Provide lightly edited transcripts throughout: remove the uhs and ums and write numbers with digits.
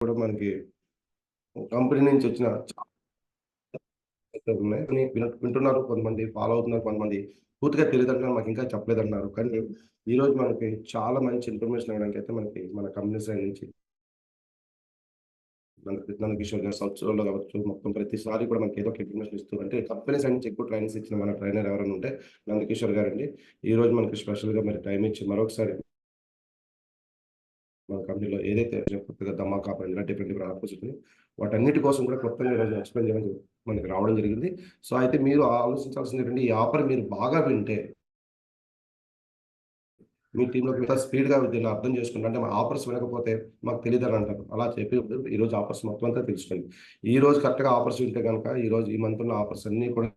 కూడా మనకి కంపెనీ నుంచి వచ్చిన ఉన్నాయి. వింటున్నారు కొంతమంది, ఫాలో అవుతున్నారు కొంతమంది. పూర్తిగా తెలీదంటున్నారు, మాకింకా చెప్పలేదంటున్నారు. కానీ ఈరోజు మనకి చాలా మంచి ఇన్ఫర్మేషన్ ఇవ్వడానికైతే మనకి మన కంపెనీ సైడ్ నుంచి నందకిషోర్ గారు సంవత్సరంలో కావచ్చు, మొత్తం ప్రతిసారి కూడా మనకి ఏదో ఒక ఇన్ఫర్మేషన్ ఇస్తూ అంటే కంపెనీ సైడ్ నుంచి ఎక్కువ ట్రైనింగ్స్ ఇచ్చిన మన ట్రైనర్ ఎవరైనా ఉంటే నందకిషోర్ గారండి. ఈరోజు మనకి స్పెషల్‌గా మరి టైమ్ ఇచ్చి మరొకసారి మన కంపెనీలో ఏదైతే కొత్తగా ధమాకా ఆఫర్ ఇలా డిఫరెంట్ డిఫరెంట్ ఆఫర్స్ ఉన్నాయి. వాటన్నిటి కోసం కూడా కొత్తగా ఈరోజు ఎక్స్‌ప్లెయిన్ చేయడానికి మనకి రావడం జరిగింది. సో, అయితే మీరు ఆలోచించాల్సింది ఏంటంటే ఈ ఆఫర్ మీరు బాగా వింటే మీ టీమ్‌లోకి మిగతా స్పీడ్‌గా దీన్ని అర్థం చేసుకుంటే అంటే మా ఆఫర్స్ వినకపోతే మాకు తెలీదని అంటారు. అలా చెప్పి ఈరోజు ఆఫర్స్ మొత్తం అంతా తెలుసుకోండి. ఈరోజు కరెక్ట్‌గా ఆఫర్స్ వింటే గనక ఈరోజు ఈ మంత్ ఉన్న ఆఫర్స్ అన్నీ కూడా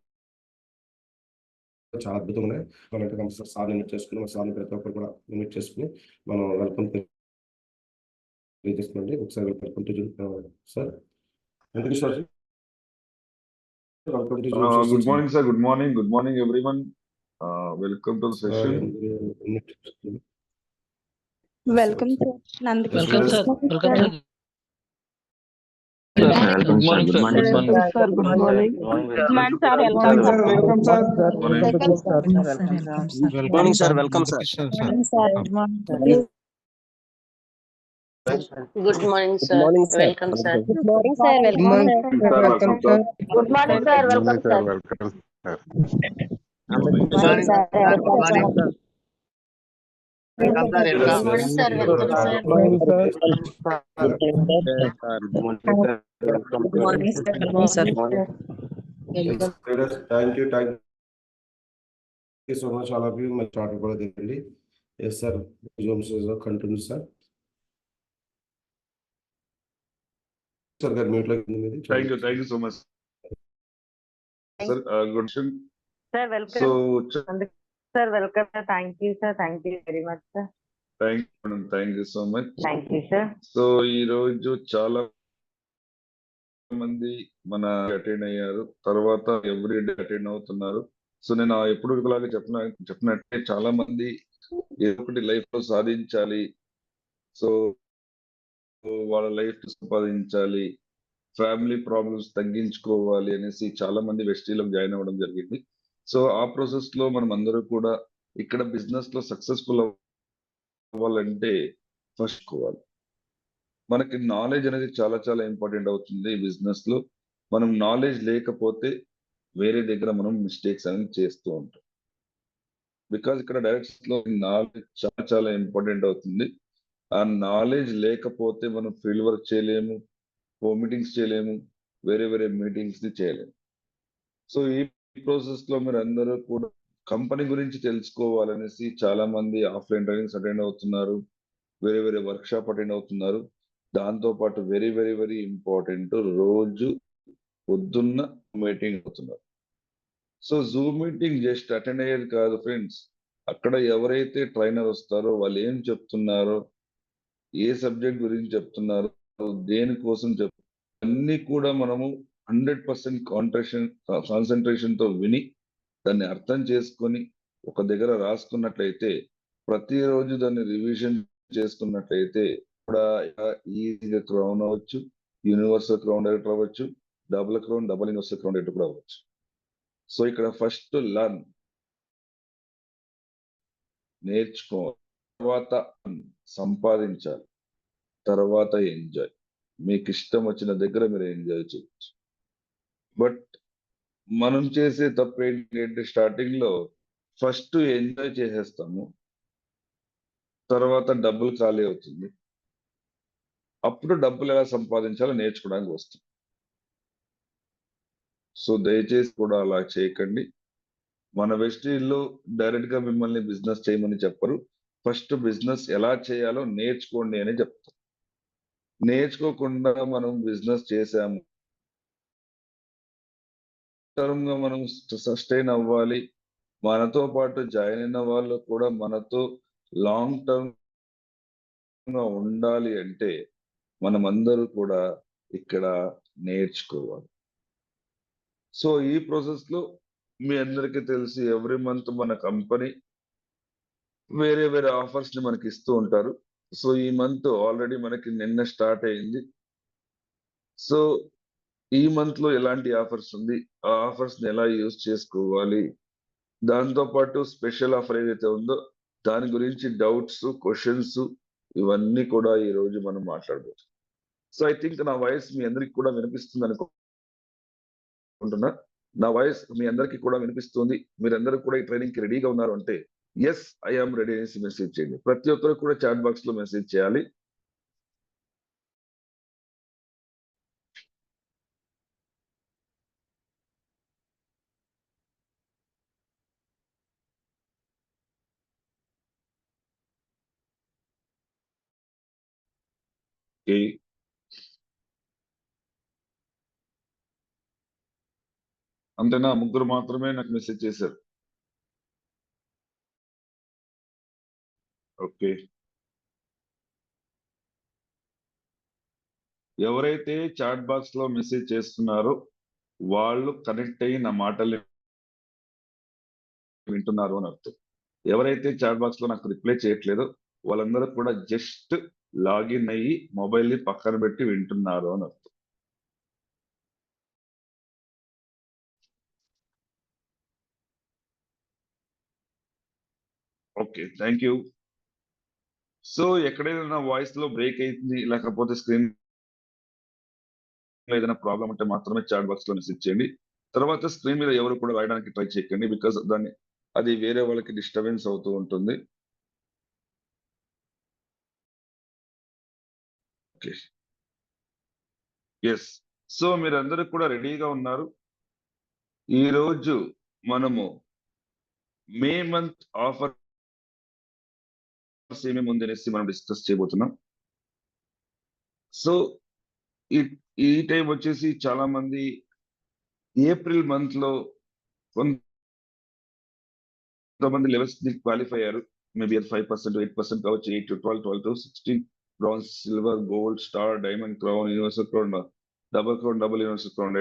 చాలా అద్భుతంగా ఉన్నాయి. మనంటే కంపల్సరీ సార్‌ని ఇన్వైట్ చేసుకొని, మా సార్‌ని ప్రతి ఒక్కరు కూడా ఇన్వైట్ చేసుకొని మనం వెల్కమ్ తెలియజేసుకోండి. ఒకసారి welcome to sir. Venkateshwara ji, welcome to Zoom Good sessions అండి. morning, sir. Good morning. Good morning, everyone. Welcome to the sir session. Invite చేసుకోండి. Welcome sir Nandakishore welcome sir welcome sir Welcome, sir. Good morning, sir. Sir good morning good morning sir welcome sir welcome sir. Morning. Welcome Morning, sir. Sir Welcome, sir. Sir Good morning, Good sir. morning, sir. Welcome, sir. Good morning sir welcome Sir, welcome, sir. Good morning, sir. Welcome, sir. Morning, sir. Welcome, sir. Welcome sir Good morning, sir. Welcome, sir. Good morning, sir. Thank you so much all of you. మరి chart కూడా దిగండి. Yes sir, Zoom session continue sir. Sir గారు మ్యూట్లో మీది. Thank you so much, sir. Good question. Sir, welcome. So, Sir, welcome, sir. Thank you, sir. Thank you very much, sir. thank you so much. Thank you, sir. So ఈ రోజు చాలా మంది మన attend అయ్యారు, తర్వాత ఎవ్రీ డే అటెండ్ అవుతున్నారు. So నేను ఎప్పుడు ఒకలాగా చెప్పినట్టే చాలా మంది ఏదో ఒకటి లైఫ్ లో సాధించాలి, సో వాళ్ళ లైఫ్ సంపాదించాలి, ఫ్యామిలీ ప్రాబ్లమ్స్ తగ్గించుకోవాలి అనేసి చాలా మంది వెస్టీలో జాయిన్ అవ్వడం జరిగింది. సో ఆ ప్రాసెస్ లో మనం అందరూ కూడా ఇక్కడ బిజినెస్ లో సక్సెస్ఫుల్ అవ్వాలంటే ఫస్ట్ కోవాలి. మనకి నాలెడ్జ్ అనేది చాలా చాలా ఇంపార్టెంట్ అవుతుంది బిజినెస్ లో. మనం నాలెడ్జ్ లేకపోతే వేరే దగ్గర మనం మిస్టేక్స్ అనేది చేస్తూ ఉంటాం. బికాజ్ ఇక్కడ డైరెక్ట్ లో నాలెడ్జ్ చాలా చాలా ఇంపార్టెంట్ అవుతుంది. ఆ నాలెడ్జ్ లేకపోతే మనం ఫీల్డ్ వర్క్ చేయలేము, మీటింగ్స్ చేయలేము, వేరే వేరే మీటింగ్స్ ని చేయలేము. సో ఈ ప్రాసెస్ లో మీరు అందరూ కూడా కంపెనీ గురించి తెలుసుకోవాలనేసి చాలా మంది ఆఫ్లైన్ ట్రైనింగ్స్ అటెండ్ అవుతున్నారు, వేరే వేరే వర్క్ షాప్ అటెండ్ అవుతున్నారు. దాంతో పాటు వెరీ వెరీ వెరీ ఇంపార్టెంట్, రోజు పొద్దున్న మీటింగ్ అవుతున్నారు. So Zoom meeting just attend అయ్యేది కాదు ఫ్రెండ్స్. అక్కడ ఎవరైతే ట్రైనర్ వస్తారో వాళ్ళు ఏం చెప్తున్నారో, ఏ సబ్జెక్ట్ గురించి చెప్తున్నారు, దేనికోసం అన్ని కూడా మనము 100% కాన్సన్ట్రేషన్ తో విని దాన్ని అర్థం చేసుకొని ఒక దగ్గర రాసుకున్నట్లయితే, ప్రతిరోజు దాన్ని రివిజన్ చేసుకున్నట్లయితే కూడా ఈజీగా క్రౌన్ అవ్వచ్చు, యూనివర్సల్ క్రౌన్ డైరెక్టర్ అవ్వచ్చు, డబుల్ యూనివర్సల్ క్రౌన్ డైరెక్టర్ కూడా అవ్వచ్చు. సో ఇక్కడ ఫస్ట్ లర్న్, నేర్చుకోవాలి, తర్వాత సంపాదించాలి, తర్వాత ఎంజాయ్. మీకు ఇష్టం వచ్చిన దగ్గర మీరు ఎంజాయ్ చేయొచ్చు. బట్ మనం చేసే తప్పు ఏంటంటే స్టార్టింగ్ లో ఫస్ట్ ఎంజాయ్ చేసేస్తాము, తర్వాత డబ్బులు ఖాళీ అవుతుంది, అప్పుడు డబ్బులు ఎలా సంపాదించాలో నేర్చుకోవడానికి వస్తుంది. సో దయచేసి కూడా అలా చేయకండి. మన వెస్టీల్లో డైరెక్ట్ గా మిమ్మల్ని బిజినెస్ చేయమని చెప్పరు. ఫస్ట్ బిజినెస్ ఎలా చేయాలో నేర్చుకోండి అని చెప్తారు. నేర్చుకోకుండా మనం బిజినెస్ చేసాము, టర్మ్ గా మనం సస్టైన్ అవ్వాలి, మనతో పాటు జాయిన్ అయిన వాళ్ళు కూడా మనతో లాంగ్ టర్మ్ గా ఉండాలి అంటే మనం అందరూ కూడా ఇక్కడ నేర్చుకోవాలి. సో ఈ ప్రాసెస్ లో మీ అందరికీ తెలిసి ఎవ్రీ మంత్ మన కంపెనీ వేరే వేరే ఆఫర్స్ ని మనకి ఇస్తూ ఉంటారు. సో ఈ మంత్ ఆల్రెడీ మనకి నిన్న స్టార్ట్ అయింది. సో ఈ మంత్ లో ఎలాంటి ఆఫర్స్ ఉంది, ఆ ఆఫర్స్ ని ఎలా యూజ్ చేసుకోవాలి, దాంతో పాటు స్పెషల్ ఆఫర్ ఏదైతే ఉందో దాని గురించి డౌట్స్, క్వశ్చన్స్ ఇవన్నీ కూడా ఈ రోజు మనం మాట్లాడబోతున్నాం. సో ఐ థింక్ నా వాయిస్ మీ అందరికి కూడా వినిపిస్తుంది అనుకుంటున్నా. నా వాయిస్ మీ అందరికి కూడా వినిపిస్తుంది. మీరందరూ కూడా ఈ ట్రైనింగ్ కి రెడీగా ఉన్నారు అంటే ఎస్ ఐ ఆమ్ రెడీ అనేసి మెసేజ్ చేయండి. ప్రతి ఒక్కరు కూడా చాట్ బాక్స్ లో మెసేజ్ చేయాలి. ఓకే, అంతేనా? ముగ్గురు మాత్రమే నాకు మెసేజ్ చేశారు. ఓకే, ఎవరైతే చాట్ బాక్స్ లో మెసేజ్ చేస్తున్నారో వాళ్ళు కనెక్ట్ అయ్యి నా మాటల్ని వింటున్నారు అని అర్థం. ఎవరైతే చాట్ బాక్స్ లో నాకు రిప్లై చేయట్లేదో వాళ్ళందరూ కూడా జస్ట్ లాగిన్ అయ్యి మొబైల్ ని పక్కన పెట్టి వింటున్నారు అని అర్థం. Okay, thank you. సో ఎక్కడైనా నా వాయిస్ లో బ్రేక్ అవుతుంది, లేకపోతే స్క్రీన్ లో ఏదైనా ప్రాబ్లం ఉంటే మాత్రమే చాట్ బాక్స్ లో మెసేజ్ చేయండి. తర్వాత స్క్రీన్ మీద ఎవరు కూడా రాయడానికి ట్రై చేయకండి, బికాస్ అది వేరే వాళ్ళకి డిస్టర్బెన్స్ అవుతూ ఉంటుంది. Okay, yes. సో మీరందరూ కూడా రెడీగా ఉన్నారు. ఈ రోజు మనము మే మంత్ ఆఫర్స్ ఏమేమి ఉంది అనేసి మనం డిస్కస్ చేయబోతున్నాం. సో ఈ ఈ టైం వచ్చేసి చాలా మంది ఏప్రిల్ మంత్ లో కొంతమంది లెవెల్స్ క్వాలిఫై అయ్యారు. మేబీ అది 5%, 8% కావచ్చు, 8 to 12, 12 to 16, bronze, silver, gold, star, diamond, crown, universal crown, double universal crown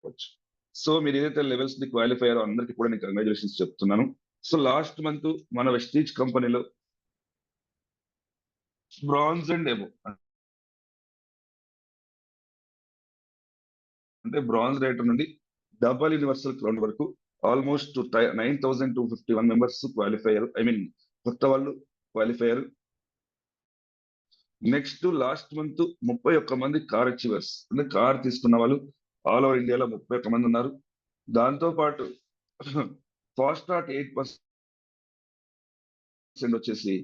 అవ్వచ్చు. సో మీరు ఏదైతే లెవెల్స్ ని క్వాలిఫై అయ్యారో అందరికీ కూడా నేను కంగ్రాచులేషన్స్ చెప్తున్నాను. సో లాస్ట్ మంత్ మన వెస్టీజ్ కంపెనీలో బ్రాంజ్ అండ్ ఎబో అంటే బ్రాంజ్ రేటర్ నుండి డబల్ యూనివర్సల్ క్రౌన్ వరకు ఆల్మోస్ట్ 9,251 మెంబర్స్ క్వాలిఫై అయ్యారు. ఐ మీన్ కొత్త వాళ్ళు క్వాలిఫై అయ్యారు. నెక్స్ట్ లాస్ట్ మంత్ 31 మంది కార్ అచీవర్స్ అంటే కార్ తీసుకున్న వాళ్ళు ఆల్ ఓవర్ ఇండియాలో 31 మంది ఉన్నారు. దాంతో పాటు ఫాస్ట్ స్టార్ట్ 8% వచ్చేసి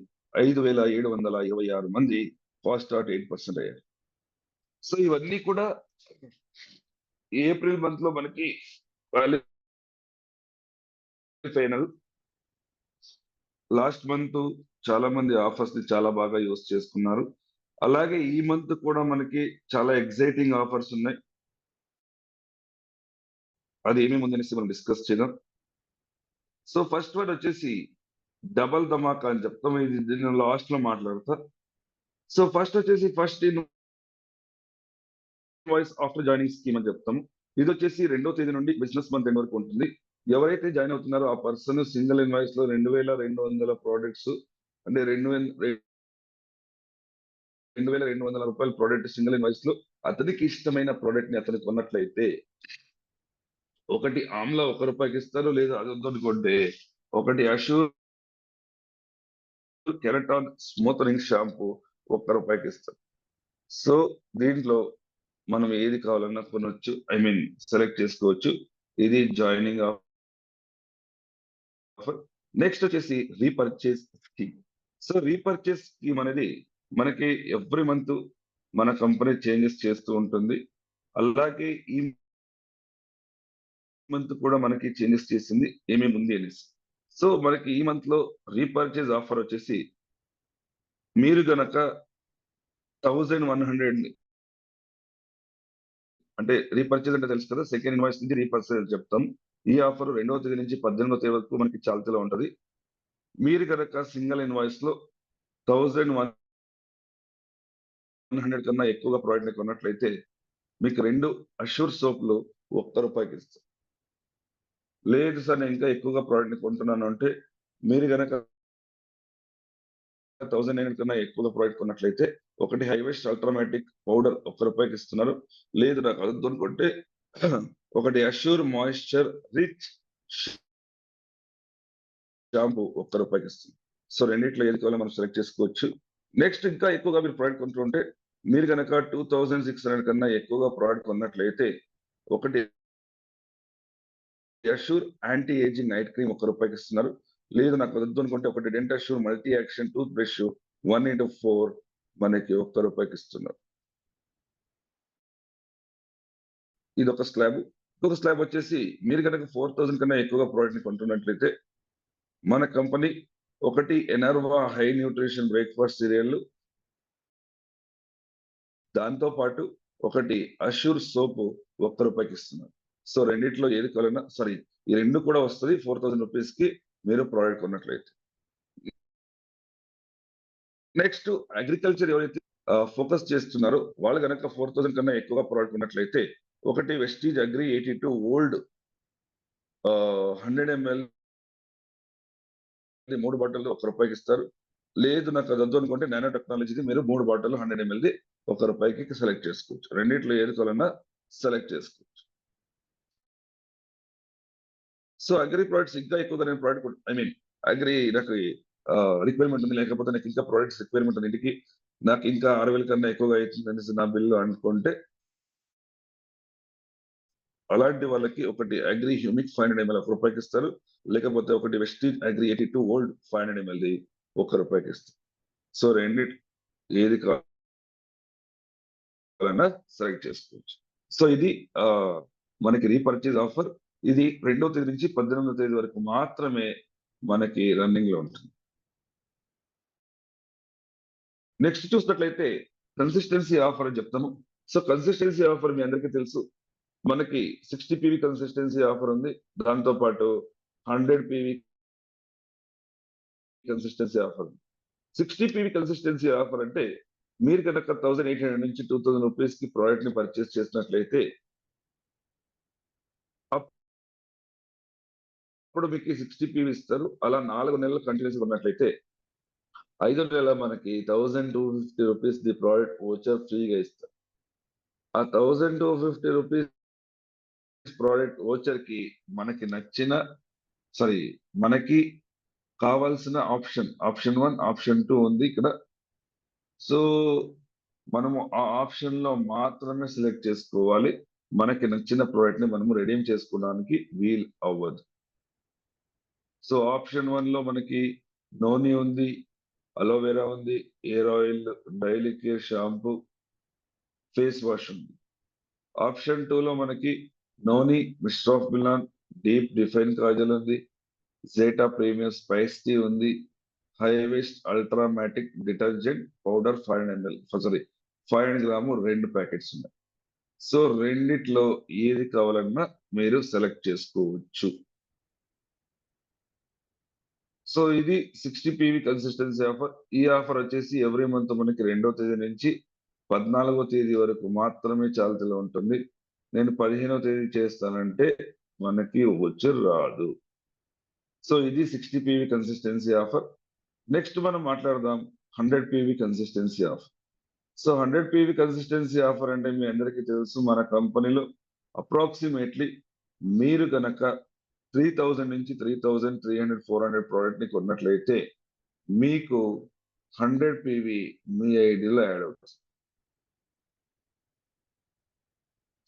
5,726 మంది ఫాస్ట్ స్టార్ట్ 8% అయ్యారు. సో ఇవన్నీ కూడా ఏప్రిల్ మంత్ లో మనకి క్వాలిఫై అయినారు. లాస్ట్ మంత్ చాలా మంది ఆఫర్స్ ని చాలా బాగా యూస్ చేసుకున్నారు. అలాగే ఈ మంత్ కూడా మనకి చాలా ఎగ్జైటింగ్ ఆఫర్స్ ఉన్నాయి. అది ఏమేమి ఉందనేసి మనం డిస్కస్ చేద్దాం. సో ఫస్ట్ వన్ వచ్చేసి డబల్ ధమాకా అని చెప్తాం. ఇది దీన్ని లాస్ట్ లో మాట్లాడతా. సో ఫస్ట్ వచ్చేసి first invoice after joining scheme అని చెప్తాము. ఇది వచ్చేసి 2వ తేదీ నుండి బిజినెస్ మంత్ ఎండ్ వరకు ఉంటుంది. ఎవరైతే జాయిన్ అవుతున్నారో ఆ పర్సన్ సింగిల్ ఇన్వాయిస్ లో 2,200 ప్రోడక్ట్స్ అంటే 2,200 రూపాయల ప్రోడక్ట్ సింగిల్ ఇన్వాయిస్ లో అతనికి ఇష్టమైన ప్రోడక్ట్ ని అతనికి కొన్నట్లయితే ఒకటి ఆమ్లా 1 రూపాయికి ఇస్తారు, లేదా అదొద్దు కొంటే ఒకటి అష్యూర్ కెరటాన్ స్మూతనింగ్ షాంపూ 1 రూపాయికి ఇస్తారు. సో దీంట్లో మనం ఏది కావాలన్నా కొనొచ్చు, ఐ మీన్ సెలెక్ట్ చేసుకోవచ్చు. ఇది జాయినింగ్ ఆఫర్. నెక్స్ట్ వచ్చేసి repurchase scheme. So repurchase scheme అనేది మనకి ఎవ్రీ మంత్ మన కంపెనీ చేంజెస్ చేస్తూ ఉంటుంది. అలాగే ఈ మంత్ కూడా మనకి చేంజెస్ చేసింది ఏమేమి ఉంది అనేసి. సో మనకి ఈ మంత్ లో రీపర్చేజ్ ఆఫర్ వచ్చేసి మీరు గనక 1,100 అంటే రీపర్చేజ్ అంటే తెలుసు కదా, సెకండ్ ఇన్వాయిస్ నుంచి రీపర్చేజ్ చెప్తాం. ఈ ఆఫర్ 2వ తేదీ నుంచి 18వ తేదీ వరకు మనకి చాల్తీలో ఉంటది. మీరు కనుక సింగిల్ ఇన్వాయిస్ లో 1,100 కన్నా ఎక్కువగా ప్రోడక్ట్ ని కొన్నట్లయితే మీకు 2 అష్యూర్ సోప్లు 1 రూపాయికి ఇస్తాం. లేదు సార్ నేను ఇంకా ఎక్కువగా ప్రోడక్ట్ ని కొంటున్నాను అంటే మీరు గనక 1900 కన్నా ఎక్కువ ప్రోడక్ట్ కొన్నట్లయితే ఒకటి హైవెస్ట్ అల్ట్రామాటిక్ పౌడర్ ₹1 ఇస్తున్నారు. లేదు నాకు అది అనుకుంటే ఒకటి అష్యూర్ మాయిశ్చర్ రిచ్ షాంపూ ₹1 ఇస్తుంది. సో రెండిట్లో ఏది కావాలో మనం సెలెక్ట్ చేసుకోవచ్చు. నెక్స్ట్ ఇంకా ఎక్కువగా మీరు ప్రోడక్ట్ కొంటుంటే మీరు కనుక 2600 కన్నా ఎక్కువగా ప్రోడక్ట్ కొన్నట్లయితే ఒకటి Assure anti ageing night cream ₹1 ఇస్తున్నారు. లేదు నాకు వద్దు అనుకుంటే ఒకటి Dent Assure multi action tooth brush 1x4 మనకి ₹1 ఇస్తున్నారు. ఇది ఒక స్లాబ్. ఇంకొక స్లాబ్ వచ్చేసి మీరు కనుక 4000 కన్నా ఎక్కువగా ప్రోడక్ట్ ని కొంటున్నట్లయితే మన కంపెనీ ఒకటి ఎనర్వా హై న్యూట్రిషన్ బ్రేక్ఫాస్ట్ సీరియల్, దాంతో పాటు ఒకటి అష్యూర్ సోప్ ₹1 ఇస్తున్నారు. సో రెండిట్లో ఏది కావాలన్నా ఈ రెండు కూడా వస్తుంది ₹4000 కి మీరు ప్రోడక్ట్ కొన్నట్లయితే. నెక్స్ట్ అగ్రికల్చర్ ఎవరైతే ఫోకస్ చేస్తున్నారో వాళ్ళు కనుక 4000 కన్నా ఎక్కువగా ప్రోడక్ట్ కొన్నట్లయితే ఒకటి Vestige agri 82 old 100 ml 3 bottle ₹1 ఇస్తారు. లేదు నాకు అది వద్దు అనుకుంటే నానో టెక్నాలజీది మీరు 3 బాటిల్ 100 ml ₹1కి సెలెక్ట్ చేసుకోవచ్చు. రెండిట్లో ఏది కావాలన్నా సెలెక్ట్ చేసుకోవచ్చు. సో అగ్రి ప్రొడక్ట్స్ ఇంకా ఎక్కువగా నేను ప్రోడక్ట్ అగ్రి నాకు రిక్వైర్మెంట్ ఉంది, లేకపోతే నాకు ఇంకా ప్రొడక్ట్స్ రిక్వైర్మెంట్ ఉంది, ఇంటికి నాకు ఇంకా 6000 కన్నా ఎక్కువగా అవుతుంది అనేసి నా బిల్లు అనుకుంటే అలాంటి వాళ్ళకి ఒకటి అగ్రి హ్యూమిక్ 500 ml ₹1 ఇస్తారు. లేకపోతే ఒకటి వెస్టీజ్ అగ్రి 82 ఓల్డ్ 500 ml ₹1 ఇస్తారు. సో రెండిటి ఏది కావాలన్నా సెలెక్ట్ చేసుకోవచ్చు. సో ఇది మనకి రీపర్చేజ్ ఆఫర్. ఇది 2వ తేదీ నుంచి 18వ తేదీ వరకు మాత్రమే మనకి రన్నింగ్ లో ఉంటుంది. నెక్స్ట్ చూసినట్లయితే కన్సిస్టెన్సీ ఆఫర్ అని చెప్తాము. సో కన్సిస్టెన్సీ ఆఫర్ మీ అందరికీ తెలుసు, మనకి 60 PV కన్సిస్టెన్సీ ఆఫర్ ఉంది. దాంతో పాటు 100 PV consistency offer. 60 PV consistency offer అంటే మీరు కనుక 1800 నుంచి 2000 రూపీస్ కి ప్రోడక్ట్ ని పర్చేస్ చేసినట్లయితే అప్పుడు మీకు 60 PV ఇస్తారు. అలా 4 నెలలు కంటిన్యూస్ ఉన్నట్లయితే 5వ నెల మనకి 1250 రూపీస్ ది ప్రోడక్ట్ వోచర్ ఫ్రీగా ఇస్తారు. ఆ 1250 రూపీస్ ప్రోడక్ట్ వోచర్ కి మనకి కావాల్సిన ఆప్షన్ 1, ఆప్షన్ 2 ఉంది ఇక్కడ. సో మనము ఆ ఆప్షన్ లో మాత్రమే సెలెక్ట్ చేసుకోవాలి. మనకి నచ్చిన ప్రోడక్ట్ ని మనము రెడీమ్ చేసుకోవడానికి వీల్ అవ్వదు. సో ఆప్షన్ 1 లో మనకి నోని ఉంది, అలోవెరా ఉంది, hair oil, daily care shampoo, face wash ఉంది. ఆప్షన్ 2 లో మనకి noni, mister of Milan, deep refine kajal ఉంది, జేటా ప్రీమియం స్పైస్ టీ ఉంది, హైవెస్ట్ ultramatic detergent powder 500 gram 2 packets ఉన్నాయి. సో రెండిట్లో ఏది కావాలన్నా మీరు సెలెక్ట్ చేసుకోవచ్చు. సో ఇది 60 PV కన్సిస్టెన్సీ ఆఫర్. ఈ ఆఫర్ వచ్చేసి ఎవ్రీ మంత్ మనకి 2వ తేదీ నుంచి 14వ తేదీ వరకు మాత్రమే చాల్తీలో ఉంటుంది. నేను 15వ తేదీ చేస్తానంటే మనకి వచ్చి రాదు. సో ఇది 60 PV కన్సిస్టెన్సీ ఆఫర్. నెక్స్ట్ మనం మాట్లాడదాం 100 PV consistency offer. So 100 PV consistency offer అంటే మీ అందరికీ తెలుసు, మన కంపెనీలో అప్రాక్సిమేట్లీ మీరు కనుక 3000 నుంచి 3300 400 ప్రోడక్ట్ ని కొన్నట్లయితే మీకు 100 PV మీ ఐడిలో యాడ్ అవుతుంది.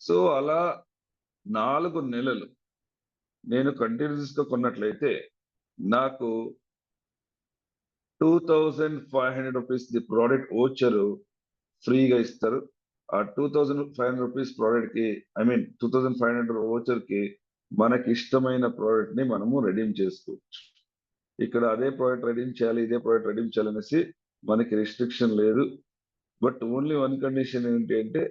సో అలా 4 నెలలు నేను కంటిన్యూస్ గా కొన్నట్లయితే నాకు 2500 రూపీస్ ది ప్రోడక్ట్ ఓచర్ ఫ్రీగా ఇస్తారు. ఆ 2500 రూపీస్ ప్రోడక్ట్ కి 2500 ఓచర్ కి మనకి ఇష్టమైన ప్రోడక్ట్ ని మనము రెడీమ్ చేసుకోవచ్చు. ఇక్కడ అదే ప్రోడక్ట్ రెడీమ్ చేయాలి, ఇదే ప్రోడక్ట్ రెడీమ్ చేయాలనేసి మనకి రిస్ట్రిక్షన్ లేదు. బట్ ఓన్లీ 1 కండిషన్ ఏంటి అంటే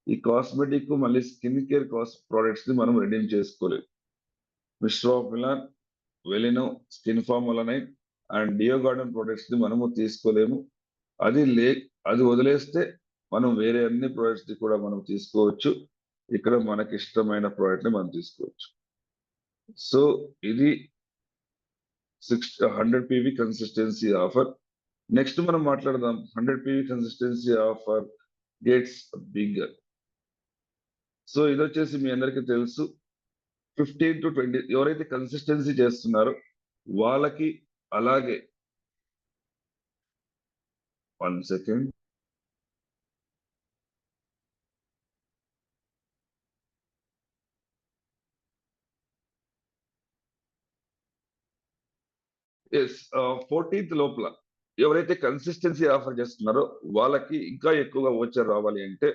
ఈ కాస్మెటిక్ మళ్ళీ స్కిన్ కేర్ ప్రోడక్ట్స్ ని మనం రెడీమ్ చేసుకోలేదు. Mister of Milan, Velino, skin formula nine and deo garden products ని మనము తీసుకోలేము. అది వదిలేస్తే మనం వేరే అన్ని ప్రొడక్ట్స్ ని కూడా మనం తీసుకోవచ్చు. ఇక్కడ మనకి ఇష్టమైన ప్రోడక్ట్ ని మనం తీసుకోవచ్చు. సో ఇది 100 PV కన్సిస్టెన్సీ ఆఫర్. నెక్స్ట్ మనం మాట్లాడదాం 100 PV consistency offer gets bigger. So ఇది వచ్చేసి మీ అందరికీ తెలుసు 15 to 20 ఎవరైతే కన్సిస్టెన్సీ చేస్తున్నారో వాళ్ళకి, అలాగే 1 సెకండ్, ఎస్ 14th లోపల ఎవరైతే కన్సిస్టెన్సీ ఆఫర్ చేస్తున్నారో వాళ్ళకి ఇంకా ఎక్కువగా ఓచర్ రావాలి అంటే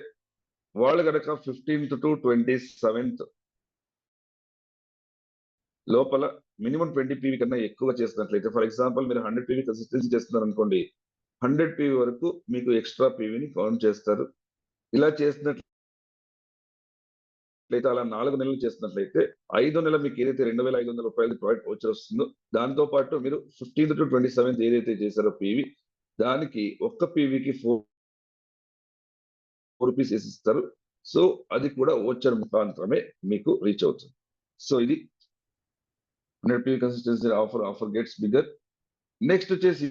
వాళ్ళు కనుక 15th to 27th లోపల మినిమం 20 PV కన్నా ఎక్కువ చేసినట్లయితే, ఫర్ ఎగ్జాంపుల్ మీరు 100 PV కన్సిస్టెన్సీ చేస్తున్నారు అనుకోండి, 100 PV వరకు మీకు ఎక్స్ట్రా PVని కౌంట్ చేస్తారు. ఇలా చేసినట్లయితే అలా 4 నెలలు చేసినట్లయితే 5వ నెల మీకు ఏదైతే 2,500 రూపాయలు ప్రాడక్ట్ వచ్చి వస్తుందో దాంతో పాటు మీరు 15th to 27th ఏదైతే చేశారో PV దానికి ఒక్క PVకి 4 రూపీస్ వేసిస్తారు. సో అది కూడా ఓచర్ ముఖాంతరమే మీకు రీచ్ అవుతుంది. సో ఇది 100 PV consistency offer gets bigger. Next వచ్చేసి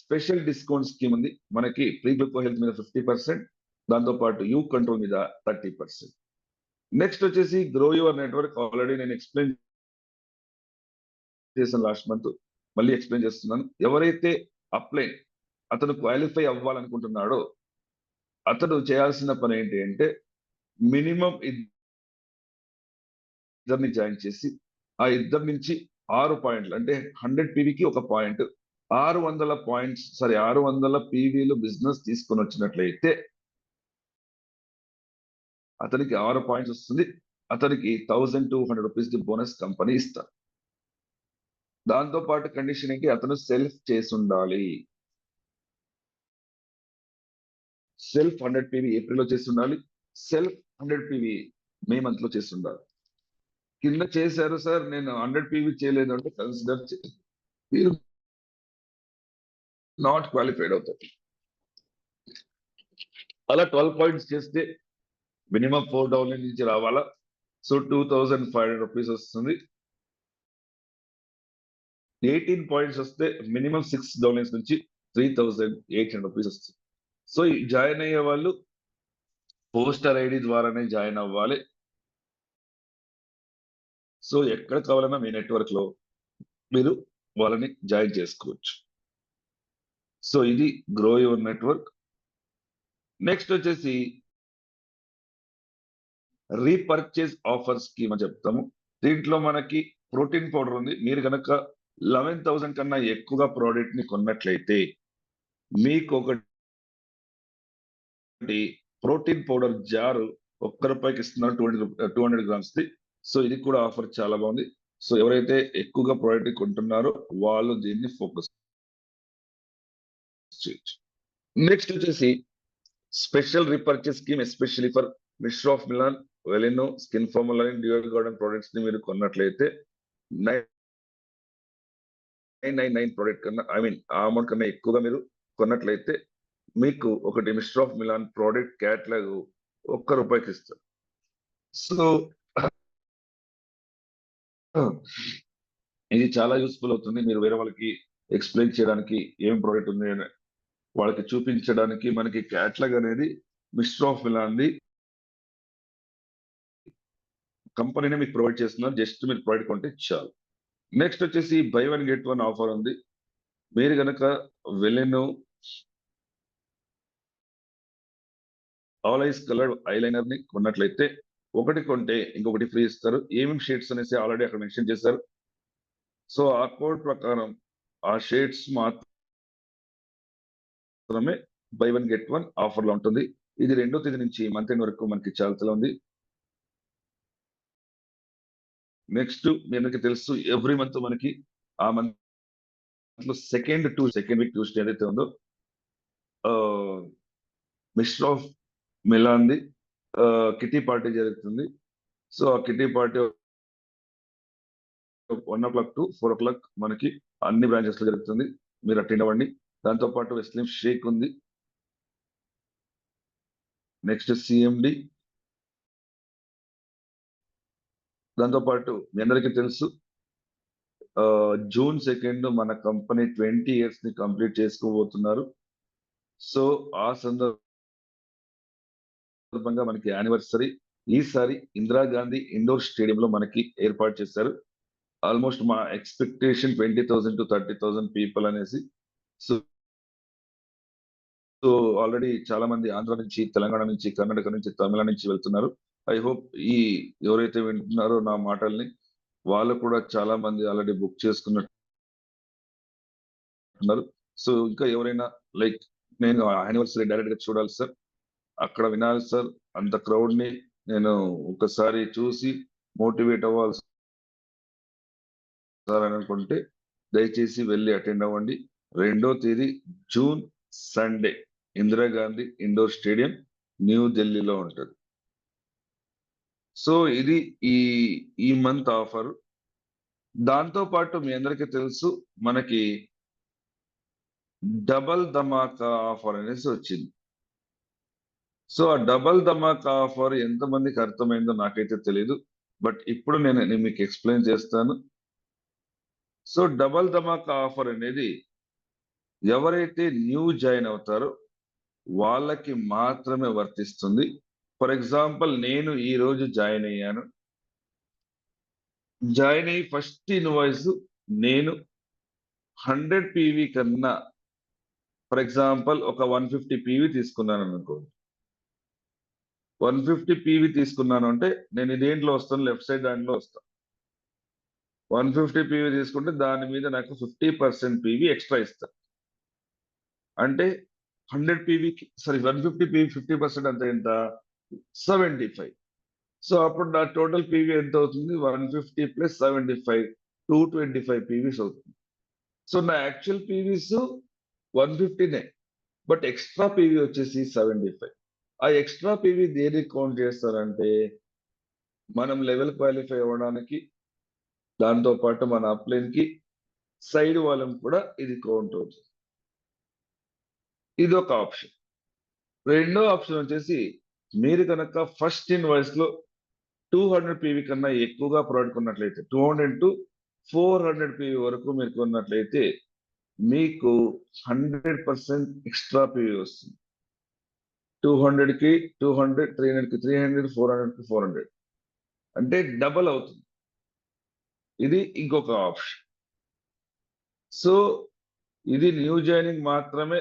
స్పెషల్ డిస్కౌంట్ స్కీమ్ ఉంది మనకి. ప్రీ గ్లూకో హెల్త్ మీద 50%, దాంతో పాటు యూ కంట్రోల్ మీద 30%. నెక్స్ట్ వచ్చేసి గ్రో యువర్ నెట్వర్క్. ఆల్రెడీ నేను ఎక్స్ప్లెయిన్ చేశాను లాస్ట్ మంత్, మళ్ళీ ఎక్స్ప్లెయిన్ చేస్తున్నాను. ఎవరైతే అప్లై అతను క్వాలిఫై అవ్వాలనుకుంటున్నాడో అతను చేయాల్సిన పని ఏంటి అంటే మినిమం ఇద్దరిని జాయిన్ చేసి ఆ ఇద్దరి నుంచి 6 పాయింట్లు అంటే 100 PVకి 1 పాయింట్, 600 పాయింట్స్ 600 PVలు బిజినెస్ తీసుకొని వచ్చినట్లయితే అతనికి 6 పాయింట్స్ వస్తుంది. అతనికి 1200 రూపీస్ బోనస్ కంపెనీ ఇస్తారు. దాంతో పాటు కండిషన్ ఏంటి, అతను సెల్ఫ్ చేసి ఉండాలి. సెల్ఫ్ 100 PV ఏప్రిల్లో చేసి ఉండాలి, సెల్ఫ్ 100 PV మే మంత్ లో చేసి ఉండాలి. కింద చేశారు సార్ నేను 100 PV చేయలేదు అంటే కన్సిడర్ మీరు నాట్ క్వాలిఫైడ్ అవుతారు. అలా 12 పాయింట్స్ చేస్తే మినిమం 4 డౌన్లైన్ నుంచి రావాలా. సో 2500 రూపీస్ వస్తుంది. 18 పాయింట్స్ వస్తే మినిమం 6 డౌన్లైన్స్ నుంచి 3800 రూపీస్ వస్తుంది. సో జాయిన్ అయ్యే వాళ్ళు పోస్టర్ ఐడి ద్వారానే జాయిన్ అవ్వాలి. సో ఎక్కడ కావాలన్నా మీ నెట్వర్క్ లో మీరు వాళ్ళని జాయిన్ చేసుకోవచ్చు. సో ఇది గ్రో యువర్ నెట్వర్క్. నెక్స్ట్ వచ్చేసి రీపర్చేజ్ ఆఫర్ స్కీమ్ అని చెప్తాము. దీంట్లో మనకి ప్రోటీన్ పౌడర్ ఉంది. మీరు కనుక 11,000 కన్నా ఎక్కువగా ప్రోడక్ట్ ని కొన్నట్లయితే మీకు ఒకటి ప్రోటీన్ పౌడర్ జారు ₹1 ఇస్తున్నారు, 200 గ్రామ్స్ ది. సో ఇది కూడా ఆఫర్ చాలా బాగుంది. సో ఎవరైతే ఎక్కువగా ప్రోడక్ట్ కొంటున్నారో వాళ్ళు దీన్ని ఫోకస్ చేయొచ్చు. నెక్స్ట్ వచ్చేసి special repurchase scheme especially for mister of Milan, Velino, skin formula, dual garden products ని మీరు కొన్నట్లయితే 999 ప్రోడక్ట్ కన్నా ఆ అమౌంట్ కన్నా ఎక్కువగా మీరు కొన్నట్లయితే మీకు ఒకటి mister of Milan product catalogue ₹1 ఇస్తారు. సో ఇది చాలా యూస్ఫుల్ అవుతుంది. మీరు వేరే వాళ్ళకి ఎక్స్ప్లెయిన్ చేయడానికి ఏం ప్రోడక్ట్ ఉంది అని వాళ్ళకి చూపించడానికి మనకి క్యాట్లాగ్ అనేది మిస్టర్ ఆఫ్ మిలాన్ది కంపెనీనే మీకు ప్రొవైడ్ చేస్తున్నారు. జస్ట్ మీరు ప్రొవైడ్ కొంటే చాలు. నెక్స్ట్ వచ్చేసి బై 1 get 1 ఆఫర్ ఉంది. మీరు కనుక వెలినో ఆల్ ఐస్ కలర్ ఐలైనర్ ని కొన్నట్లయితే ఒకటి కొంటే ఇంకొకటి ఫ్రీ ఇస్తారు. ఏమేమి షేడ్స్ అనేసి ఆల్రెడీ అక్కడ మెన్షన్ చేశారు. సో ఆ కోడ్ ప్రకారం ఆ షేడ్స్ మాత్రమే బై 1 get 1 ఆఫర్ లో ఉంటుంది. ఇది 2వ తేదీ నుంచి మంత్ ఎండ్ వరకు మనకి చాలుతూ ఉంది. నెక్స్ట్ మీ అందరికీ తెలుసు ఎవ్రీ మంత్ మనకి ఆ మంత్ లో సెకండ్ వీక్ ట్యూస్డే ఏదైతే ఉందో మిస్టర్ ఆఫ్ మిలాన్ది కిటీ పార్టీ జరుగుతుంది. సో ఆ kitty party 1 o'clock to 4 o'clock మనకి అన్ని బ్రాంచెస్ లో జరుగుతుంది. మీరు అటెండ్ అవ్వండి. దాంతో పాటు వెస్లిం షేక్ ఉంది. Next CMD. దాంతో పాటు మీ అందరికీ తెలుసు జూన్ 2 మన కంపెనీ 20 years ని కంప్లీట్ చేసుకోబోతున్నారు. సో ఆ సందర్భంగా మనకి యానివర్సరీ ఈసారి ఇందిరాగాంధీ ఇండోర్ స్టేడియంలో మనకి ఏర్పాటు చేశారు. ఆల్మోస్ట్ మా ఎక్స్పెక్టేషన్ 20,000 to 30,000 పీపుల్ అనేసి. సో ఆల్రెడీ చాలా మంది ఆంధ్ర నుంచి, తెలంగాణ నుంచి, కర్ణాటక నుంచి, తమిళ నుంచి వెళ్తున్నారు. ఐ హోప్ ఈ ఎవరైతే వింటున్నారో నా మాటల్ని వాళ్ళు కూడా చాలా మంది ఆల్రెడీ బుక్ చేసుకున్నట్టున్నారు. సో ఇంకా ఎవరైనా లైక్ నేను యానివర్సరీ డైరెక్ట్ గా చూడాలి సార్, అక్కడ వినాలి సార్, అంత క్రౌడ్ ని నేను ఒకసారి చూసి మోటివేట్ అవ్వాలి సార్ అని అనుకుంటే దయచేసి వెళ్ళి అటెండ్ అవ్వండి. 2వ తేదీ June Sunday Indira Gandhi indoor stadium న్యూఢిల్లీలో ఉంటుంది. సో ఇది ఈ మంత్ ఆఫర్. దాంతో పాటు మీ అందరికీ తెలుసు మనకి డబల్ ధమాకా ఆఫర్ అనేసి వచ్చింది. సో ఆ డబల్ ధమాకా ఆఫర్ ఎంతమందికి అర్థమైందో నాకైతే తెలియదు, బట్ ఇప్పుడు నేను మీకు ఎక్స్ప్లెయిన్ చేస్తాను. సో డబల్ ధమాకా ఆఫర్ అనేది ఎవరైతే న్యూ జాయిన్ అవుతారో వాళ్ళకి మాత్రమే వర్తిస్తుంది. ఫర్ ఎగ్జాంపుల్ నేను ఈ రోజు జాయిన్ అయ్యాను. జాయిన్ అయ్యి ఫస్ట్ ఇన్వాయిస్ నేను 100 PV కన్నా ఫర్ ఎగ్జాంపుల్ ఒక 150 PV తీసుకున్నాను అనుకోండి. 150 PV తీసుకున్నాను అంటే నేను దేంట్లో వస్తాను, లెఫ్ట్ సైడ్ దాంట్లో వస్తాను. 150 PV తీసుకుంటే దాని మీద నాకు 50% PV ఎక్స్ట్రా ఇస్తారు. అంటే 100 PV 150 PV 50% అంటే ఎంత, 75. సో అప్పుడు నా టోటల్ PV ఎంత అవుతుంది, 150 + 75 225 PVs అవుతుంది. సో నా యాక్చువల్ PVs 150నే, బట్ ఎక్స్ట్రా PV వచ్చేసి 75. ఆ ఎక్స్ట్రా PV దేనికి కౌంట్ చేస్తారంటే మనం లెవెల్ క్వాలిఫై అవ్వడానికి, దాంతో పాటు మన అప్లైన్ కి సైడ్ వాళ్ళం కూడా ఇది కౌంట్ అవుతుంది. ఇది ఒక ఆప్షన్. రెండో ఆప్షన్ వచ్చేసి మీరు కనుక ఫస్ట్ ఇన్వాయిస్ లో 200 PV కన్నా ఎక్కువగా ప్రోడక్ట్ కొన్నట్లయితే 200 to 400 PV వరకు మీరు కొన్నట్లయితే మీకు 100% ఎక్స్ట్రా PV వస్తుంది. 200 కి 200, 300 కి 300, 400 కి 400 అంటే డబల్ అవుతుంది. ఇది ఇంకొక ఆప్షన్. సో ఇది న్యూ జాయినింగ్ మాత్రమే.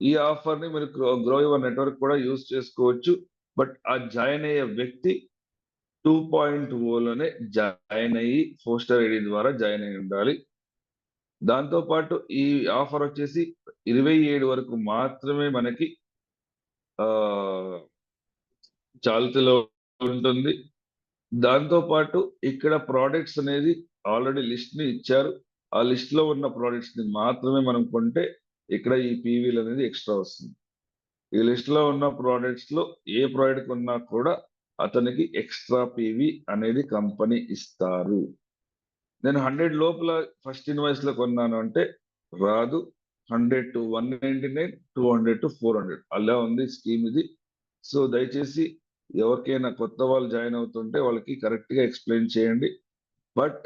ఈ ఆఫర్ ని మీరు గ్రో యువర్ నెట్వర్క్ కూడా యూజ్ చేసుకోవచ్చు. బట్ ఆ జాయిన్ అయ్యే వ్యక్తి 2.0లోనే జాయిన్ అయ్యి పోస్టర్ ఐడి ద్వారా జాయిన్ అయి ఉండాలి. దాంతో పాటు ఈ ఆఫర్ వచ్చేసి 27 వరకు మాత్రమే మనకి చాల్తిలో ఉంటుంది. దాంతో పాటు ఇక్కడ ప్రోడక్ట్స్ అనేది ఆల్రెడీ లిస్ట్ ని ఇచ్చారు. ఆ లిస్ట్ లో ఉన్న ప్రోడక్ట్స్ ని మాత్రమే మనం కొంటే ఇక్కడ ఈ పీవీలు అనేది ఎక్స్ట్రా వస్తుంది. ఈ లిస్ట్ లో ఉన్న ప్రోడక్ట్స్ లో ఏ ప్రోడక్ట్ కొన్నా కూడా అతనికి ఎక్స్ట్రా పీవీ అనేది కంపెనీ ఇస్తారు. నేను 100 లోపల ఫస్ట్ ఇన్వాయిస్ లో కొన్నాను అంటే రాదు. 100 to 199, 200 to 400 అలా ఉంది స్కీమ్ ఇది. సో దయచేసి ఎవరికైనా కొత్త వాళ్ళు జాయిన్ అవుతుంటే వాళ్ళకి కరెక్ట్ గా ఎక్స్ప్లెయిన్ చేయండి. బట్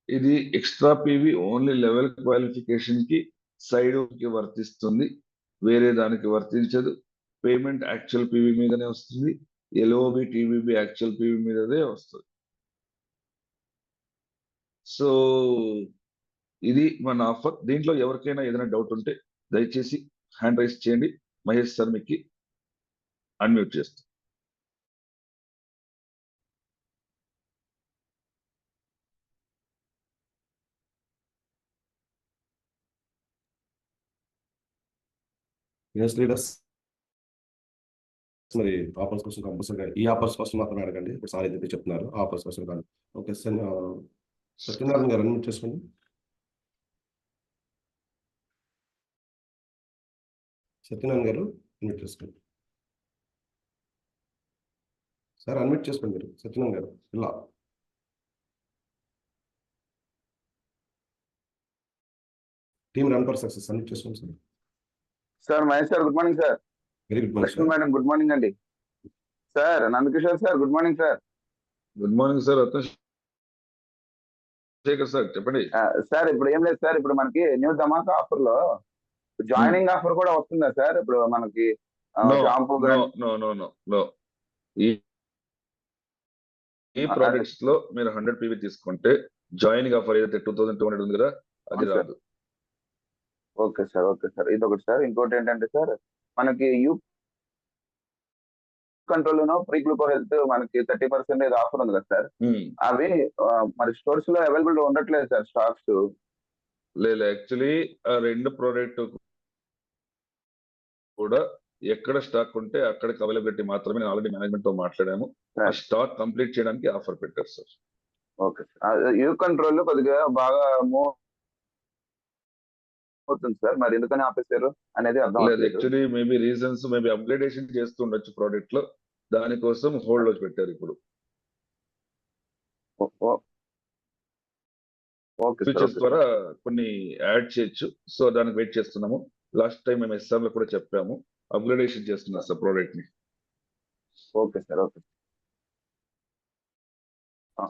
ఇది extra PV only level qualification కి సైడ్ కి వర్తిస్తుంది, వేరే దానికి వర్తించదు. పేమెంట్ యాక్చువల్ పీవీ మీదనే వస్తుంది. LOB TBB యాక్చువల్ పీవీ మీదనే వస్తుంది. సో ఇది మన ఆఫర్. దీంట్లో ఎవరికైనా ఏదైనా డౌట్ ఉంటే దయచేసి హ్యాండ్ రైజ్ చేయండి. మహేష్ సార్ మీకు అన్మ్యూట్ చేస్తాం. లీడర్స్ మరి ఆఫర్స్ కోసం కంపల్సరీగా ఈ ఆఫర్స్ కోసం మాత్రమే అడగండి. ఇప్పుడు సార్ ఏదైతే చెప్తున్నారు ఆఫర్స్ కోసం కాదు. ఓకే సార్, సత్యనారాయణ గారు అన్మ్యూట్ చేసుకోండి. సత్యనారాయణ గారు అన్మ్యూట్ చేసుకోండి. సార్ అన్మ్యూట్ చేసుకోండి మీరు. సత్యనారాయణ గారు ఇలా team run for success unmute చేసుకోండి sir. Sir Mahesh sir good morning sir. Very good morning Lakshmi madam good morning అండి. Sir Nandakishore sir good morning sir. Good morning sir. Ratna Shekhar sir చెప్పండి. సార్ ఇప్పుడు ఏం లేదు సార్, ఇప్పుడు మనకి న్యూ ధమాకా ఆఫర్ లో జాయినింగ్ ఆఫర్ కూడా వస్తుందా సార్? ఇప్పుడు మనకి no shampoo no no no no no ఈ ప్రాజెక్ట్స్ లో మీరు 100 PV తీసుకుంటే జాయినింగ్ ఆఫర్ ఏదైతే 2200 ఉంది కదా, అది అవును సార్. రాదు. ఓకే సార్, ఓకే సార్, ఇది ఒకటి సార్. ఇంకోటి ఏంటంటే సార్, మనకి యూ కంట్రోల్ ప్రీ గ్లూకో హెల్త్ మనకి 30% ఆఫర్ ఉంది కదా సార్, అవి మరి స్టోర్స్ లో అవైలబుల్ ఉండట్లేదు సార్ స్టాక్స్. లేదు, యాక్చువల్లీ ఆ 2 ప్రోడక్ట్ కూడా ఎక్కడ స్టాక్ ఉంటే అక్కడికి అవైలబిలిటీ మాత్రమే. నేను ఆల్రెడీ మేనేజ్మెంట్ తో మాట్లాడాము. ఆ స్టాక్ కంప్లీట్ చేయడానికి ఆఫర్ పెట్టారు sir. Okay sir, you control కొద్దిగా బాగా మూవ్ అవుతుంది సార్, మరి ఎందుకని ఆపేశారు అనేది అర్థం లేదు, అవ్వట్లేదు. Actually maybe reasons maybe upgradation చేస్తుండొచ్చు ప్రోడక్ట్ లో, దానికోసం హోల్డ్ లో పెట్టారు. ఇప్పుడు ఓకే సార్, ఫీచర్స్ ఓకే ద్వారా సార్. కొన్ని యాడ్ చేయొచ్చు. సో దానికి వెయిట్ చేస్తున్నాము. లాస్ట్ టైం మేము SR లో కూడా చెప్పాము, అప్గ్రేడేషన్ చేస్తున్నాం సార్ ప్రోడక్ట్ ని. Okay sir, okay.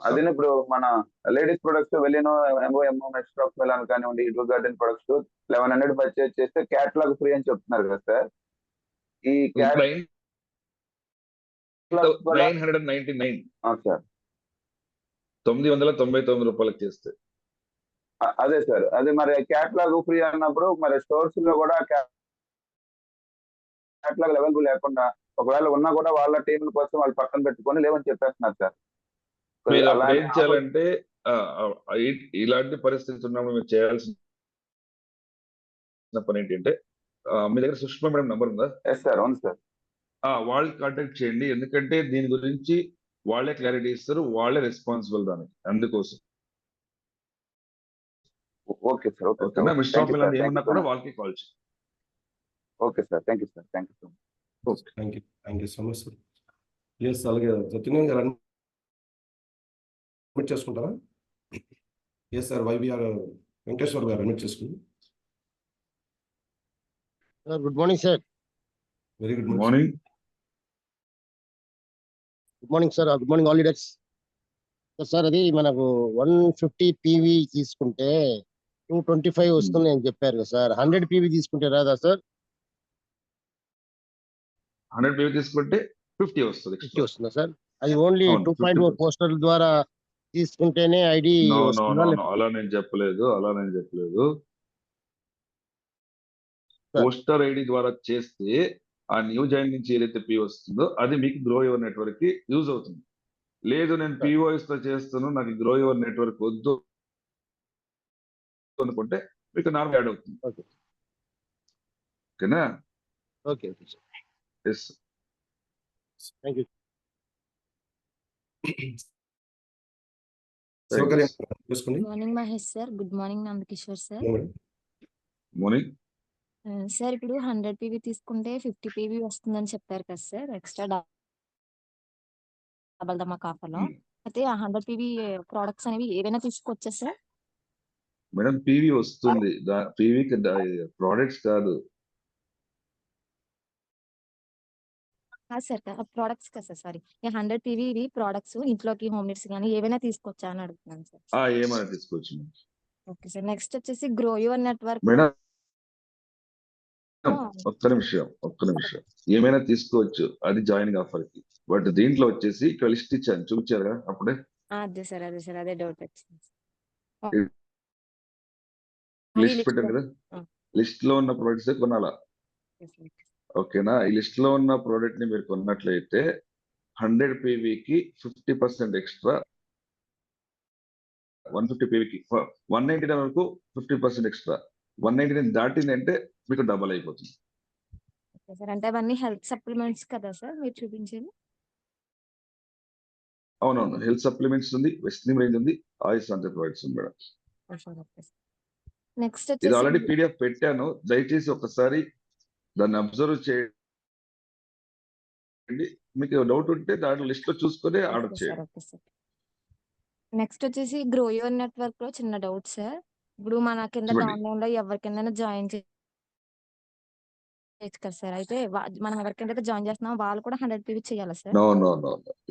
అదే ఇప్పుడు మన లేడీస్ ప్రొడక్ట్స్ వెళ్ళిన ఎంఓ మెస్ట్రాక్స్ వెళ్ళాను కానివ్వండి, ఇటు గార్డెన్ ప్రొడక్ట్స్ 1100 పర్చేజ్ చేస్తే క్యాటలాగ్ ఫ్రీ అని చెప్తున్నారు కదా సార్. ఈ క్యాటలాగ్ 999 సార్, 999 రూపాయలకి చేస్తే. అదే సార్, అదే మరి క్యాటలాగ్ ఫ్రీ అన్నప్పుడు మరి స్టోర్స్ లో కూడా క్యాటలాగ్ అవైలబుల్ లేకుండా, ఒకవేళ ఉన్నా కూడా వాళ్ళ టీంల కోసం వాళ్ళు పక్కన పెట్టుకొని లేవని చెప్పేస్తున్నారు సార్. మీరు అప్పుడు ఏం చేయాలంటే, ఇలాంటి పరిస్థితి ఉన్నప్పుడు మీరు చేయాల్సిన పని ఏంటంటే, మీ దగ్గర సుష్మా మేడం నంబర్ ఉందా? ఎస్ సార్, అవును సార్. వాళ్ళు కాంటాక్ట్ చేయండి, ఎందుకంటే దీని గురించి వాళ్ళే క్లారిటీ ఇస్తారు, వాళ్ళే రెస్పాన్సిబుల్ దానికి. అందుకోసం ఓకే సార్, ఓకే ఓకేనా? సార్, మిస్టర్ ఆఫ్ ఇలాంటి ఏమన్నా కూడా వాళ్ళకి కాల్ చేయండి. Okay sir, thank you sir, thank you so much. Okay, thank you so much sir. Yes, అలాగే సత్యనారాయణ గారు అడ్మిట్ చేసుకుంటారా? ఎస్ సార్, వైవిఆర్ వెంకటేశ్వర్ గారు అడ్మిట్ చేసుకుంటారు. Good morning sir. Very good morning. Good morning sir. Good morning all leaders. Sir అది మనకు 150 PV తీసుకుంటే 225 వస్తుంది అని చెప్పారు కదా సార్. 100 PV తీసుకుంటే రాదా సార్? 100 PV తీసుకుంటే 50 వస్తుంది. 50 వస్తుందా సార్? అది ఓన్లీ 2.4 పోస్టర్ ద్వారా తీసుకుంటేనే ఐడి వస్తుందా? అలా నేను చెప్పలేదు. పోస్టర్ ఐడి ద్వారా చేస్తే ఆ న్యూ జాయిన్ నుంచి ఏదైతే పీ వస్తుందో అది మీకు గ్రో యువర్ నెట్వర్క్ కి యూజ్ అవుతుంది. లేదు నేను POS తో చేస్తాను, నాకు గ్రో యువర్ నెట్వర్క్ వద్దు అనుకుంటే మీకు నార్మల్ యాడ్ అవుతుంది. ఓకేనా? Okay sir. Yes, thank you. Morning Mahesh sir. Good morning Nandakishore sir. Morning sir ఇప్పుడు 100 PV తీసుకుంటే 50 PV వస్తుందని చెప్పారు కదా సార్, ఎక్స్ట్రా డబల్ ధమాకా ఆఫర్లో. అయితే ఆ 100 PV ప్రోడక్ట్స్ అనేవి ఏవైనా తీసుకోవచ్చా సార్? మేడం పీవీ వస్తుంది, పీవీకి ప్రోడక్ట్స్ కాదు సార్, ప్రోడక్ట్స్ కదా సార్. సారీ, 100 PV ప్రోడక్ట్స్ ఇంట్లోకి హోమ్ నీడ్స్ కానీ ఏవైనా తీసుకోవచ్చా అని అడుగుతున్నాను సార్. ఏమైనా తీసుకోవచ్చు. Okay sir. నెక్స్ట్ వచ్చేసి గ్రో యువర్ నెట్వర్క్. మేడం ఒక్క నిమిషం, ఏమైనా తీసుకోవచ్చు, అది జాయినింగ్ ఆఫర్ కి. బట్ దీంట్లో వచ్చేసి ఇక్కడ లిస్ట్ ఇచ్చాను, చూపించారు కదా అప్పుడే. అదే సార్, అదే డౌట్ వచ్చింది. లిస్ట్ పెట్టాను కదా, లిస్ట్ లో ఉన్న ప్రొడక్ట్స్ కొనాలా. ఓకేనా? ఈ లిస్ట్ లో ఉన్న ప్రోడక్ట్ ని మీరు కొన్నట్లయితే 100 PVకి 50% ఎక్స్ట్రా, 150 PVకి 199 వరకు 50% ఎక్స్ట్రా, 199 దాటిందంటే మీకు డబల్ అయిపోతుంది. అంటే అవన్నీ హెల్త్ సప్లిమెంట్స్ కదా సార్ మీరు చూపించేది? అవునవును, హెల్త్ సప్లిమెంట్స్ ఉంది, వెస్ట్రీమ్ రేంజ్ ఉంది, ఆయిల్స్ అంతే ప్రొడక్ట్స్ ఉంది మేడం. నెక్స్ట్ ఇది ఆల్రెడీ PDF పెట్టాను, దయచేసి ఒకసారి దాన్ని అబ్జర్వ్ చేయండి. మీకు డౌట్ ఉంటే దాంట్లో లిస్ట్ లో చూసుకొని ఆర్డర్ చేయండి. నెక్స్ట్ వచ్చేసి గ్రో యువర్ నెట్వర్క్ లో చిన్న డౌట్ సార్. ఇప్పుడు మన కింద ఆన్లైన్ లో ఎవరికైనా జాయిన్ చేయొచ్చు కదా సార్. అయితే మనం ఎవరికైనా జాయిన్ చేస్తున్నాం వాళ్ళు కూడా 100 PV చేయాలా సార్? నో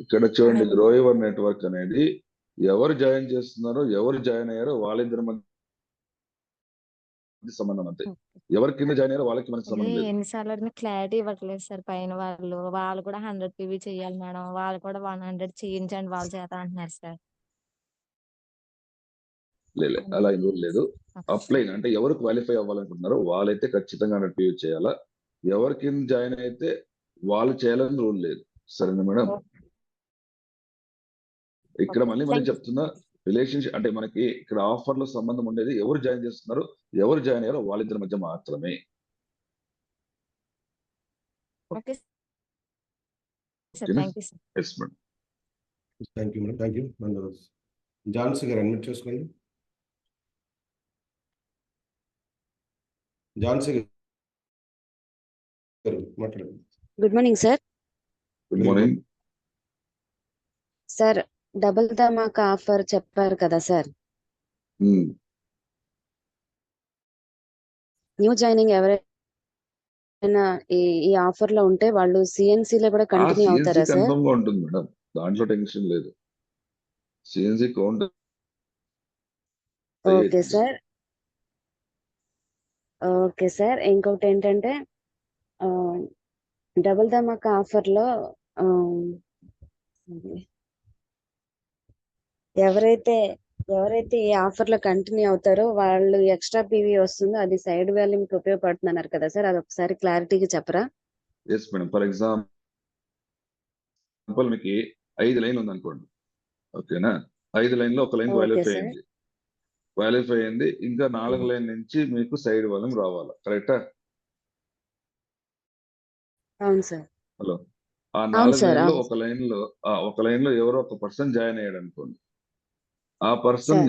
ఇక్కడ చూడండి, గ్రో యువర్ నెట్వర్క్ అనేది ఎవరు జాయిన్ చేస్తున్నారో ఎవరు జాయిన్ అయ్యారో వాళ్ళిద్దరి మధ్య సంబంధం అంతే. ఎవరి కింద జాయిన్ అయ్యారో వాళ్ళకి మనకి సంబంధం లేదు. ఎన్నిసార్లు అడిగినా క్లారిటీ ఇవ్వట్లేదు సార్ పైన వాళ్ళు కూడా 100 PV చేయాలి మేడం, వాళ్ళు కూడా 100 చేయించండి వాళ్ళ చేత అంటున్నారు సార్. లేదు అలా ఏం రూల్ లేదు. అప్లైన్ అంటే ఎవరు క్వాలిఫై అవ్వాలనుకుంటున్నారో వాళ్ళైతే ఖచ్చితంగా 100 PV చేయాలా. ఎవరి కింద జాయిన్ అయితే వాళ్ళు చేయాలని రూల్ లేదు. సరేనా మేడం? ఇక్కడ మళ్ళీ చెప్తున్నా, రిలేషన్షిప్ అంటే మనకి ఇక్కడ ఆఫర్ లో సంబంధం ఉండేది ఎవరు జాయిన్ చేస్తున్నారు, ఎవరు జాయిన్ అయ్యారో వాళ్ళిద్దరి మధ్య మాత్రమే. Okay sir, thank you sir. Yes madam. Thank you madam, thank you. Jhansi గారు అడ్మిట్ చేసుకోండి. ఝాన్సీ గారు మాట్లాడండి. Good morning sir. Good morning sir, double Dhamaka offer చెప్పారు కదా సార్. న్యూ జాయినింగ్ ఎవరైనా ఈ ఆఫర్ లో ఉంటే వాళ్ళు సిఎన్సి లో కూడా కంటిన్యూ అవుతారా సార్? కన్ఫర్మ్ గా ఉంటుంది మేడం, దాంట్లో టెన్షన్ లేదు. CNC count. Okay sir. Okay sir, ఇంకొకటి ఏంటంటే డబుల్ ధమాకా ఆఫర్ లో ఎవరైతే ఈ ఆఫర్ లో కంటిన్యూ అవుతారో వాళ్ళు ఎక్స్ట్రా పీవీ వస్తుందో అది సైడ్ వాల్యూమ్ కి ఉపయోగపడుతున్నారు కదా సార్, అది ఒకసారి క్లారిటీగా చెప్పరా? Yes madam. ఫర్ ఎగ్జాంపుల్ మీకు 5 లైన్ ఉంది అనుకోండి, ఓకేనా? 5 లైన్ లో ఒక లైన్ క్వాలిఫై అయింది, ఇంకా 4 లైన్ నుంచి మీకు సైడ్ వాల్యూమ్ రావాలా, కరెక్టా? అవును సార్. హలో, ఆ 4 లైన్ లో ఒక లైన్ లో ఎవరో ఒక పర్సన్ జాయిన్ అయ్యాడు అనుకోండి, ఆ పర్సన్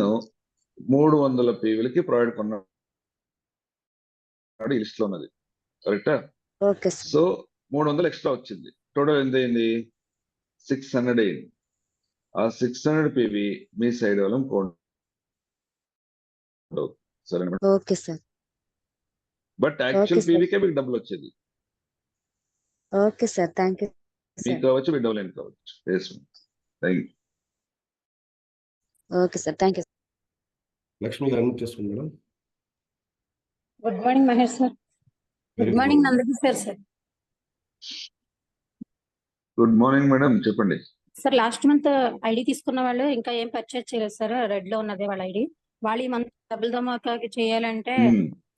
300 PVలకి ప్రొవైడ్ కొన్నాడు ఈ లిస్ట్ లో ఉన్నది, కరెక్టా? Okay sir. సో 300 ఎక్స్ట్రా వచ్చింది, టోటల్ ఎంత అయింది? 600 అయింది. ఆ 600 PV మీ సైడ్ వాళ్ళం కౌంట్. సరేనా madam? Okay sir. But actual PVK మీకు డబ్బులు వచ్చేది. Okay sir, thank you. మీకు కావచ్చు, మీ డబ్బులు కావచ్చు. Thank you. Okay sir, thank you. Lakshmi గారు అడ్మిట్ చేసుకోండి madam. Good morning Mahesh sir. Good morning Nandakishore sir. Good morning madam, చెప్పండి. సార్, లాస్ట్ మంత్ ఐడి తీసుకున్న వాళ్ళు ఇంకా ఏం పర్చేజ్ చేయలేదు సార్, రెడ్ లో ఉన్నది వాళ్ళ ఐడి. వాళ్ళు ఈ మంత్ డబుల్ ధమాకాకి చేయాలంటే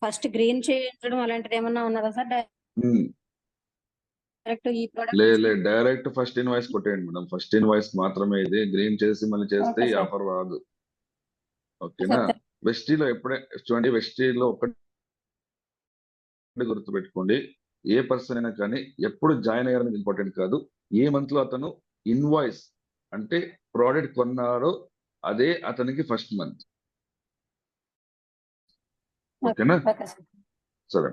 ఫస్ట్ గ్రీన్ చేయించడం అలాంటిది ఏమన్నా ఉన్నదా సార్? డైరెక్ట్ ఈ ప్రొడక్ట్ లేదు, డైరెక్ట్ ఫస్ట్ ఇన్వాయిస్ కొట్టేయండి మేడం. ఫస్ట్ ఇన్వాయిస్ మాత్రమే ఇది. గ్రీన్ చేసి మళ్ళీ చేస్తే ఈ ఆఫర్ రాదు, ఓకేనా? వెస్టీలో ఎప్పుడే చూడండి, వెస్టీలో ఒకటి గుర్తుపెట్టుకోండి, ఏ పర్సన్ అయినా కానీ ఎప్పుడు జాయిన్ అయ్యారనేది ఇంపార్టెంట్ కాదు, ఏ మంత్ లో అతను ఇన్వాయిస్ అంటే ప్రోడక్ట్ కొన్నాడో అదే అతనికి ఫస్ట్ మంత్, ఓకేనా? సరే,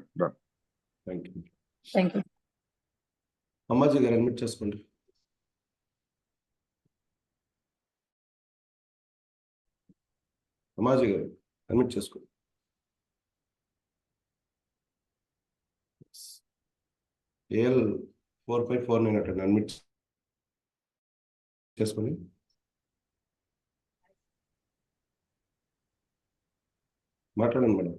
thank you. Thank you. Ammaji గారు అడ్మిట్ చేసుకోండి. అమ్మాజీ గారు అడ్మిట్ చేసుకోండి. AL 4549 అటండి, అడ్మిట్ చేసుకోండి. మాట్లాడండి మేడం.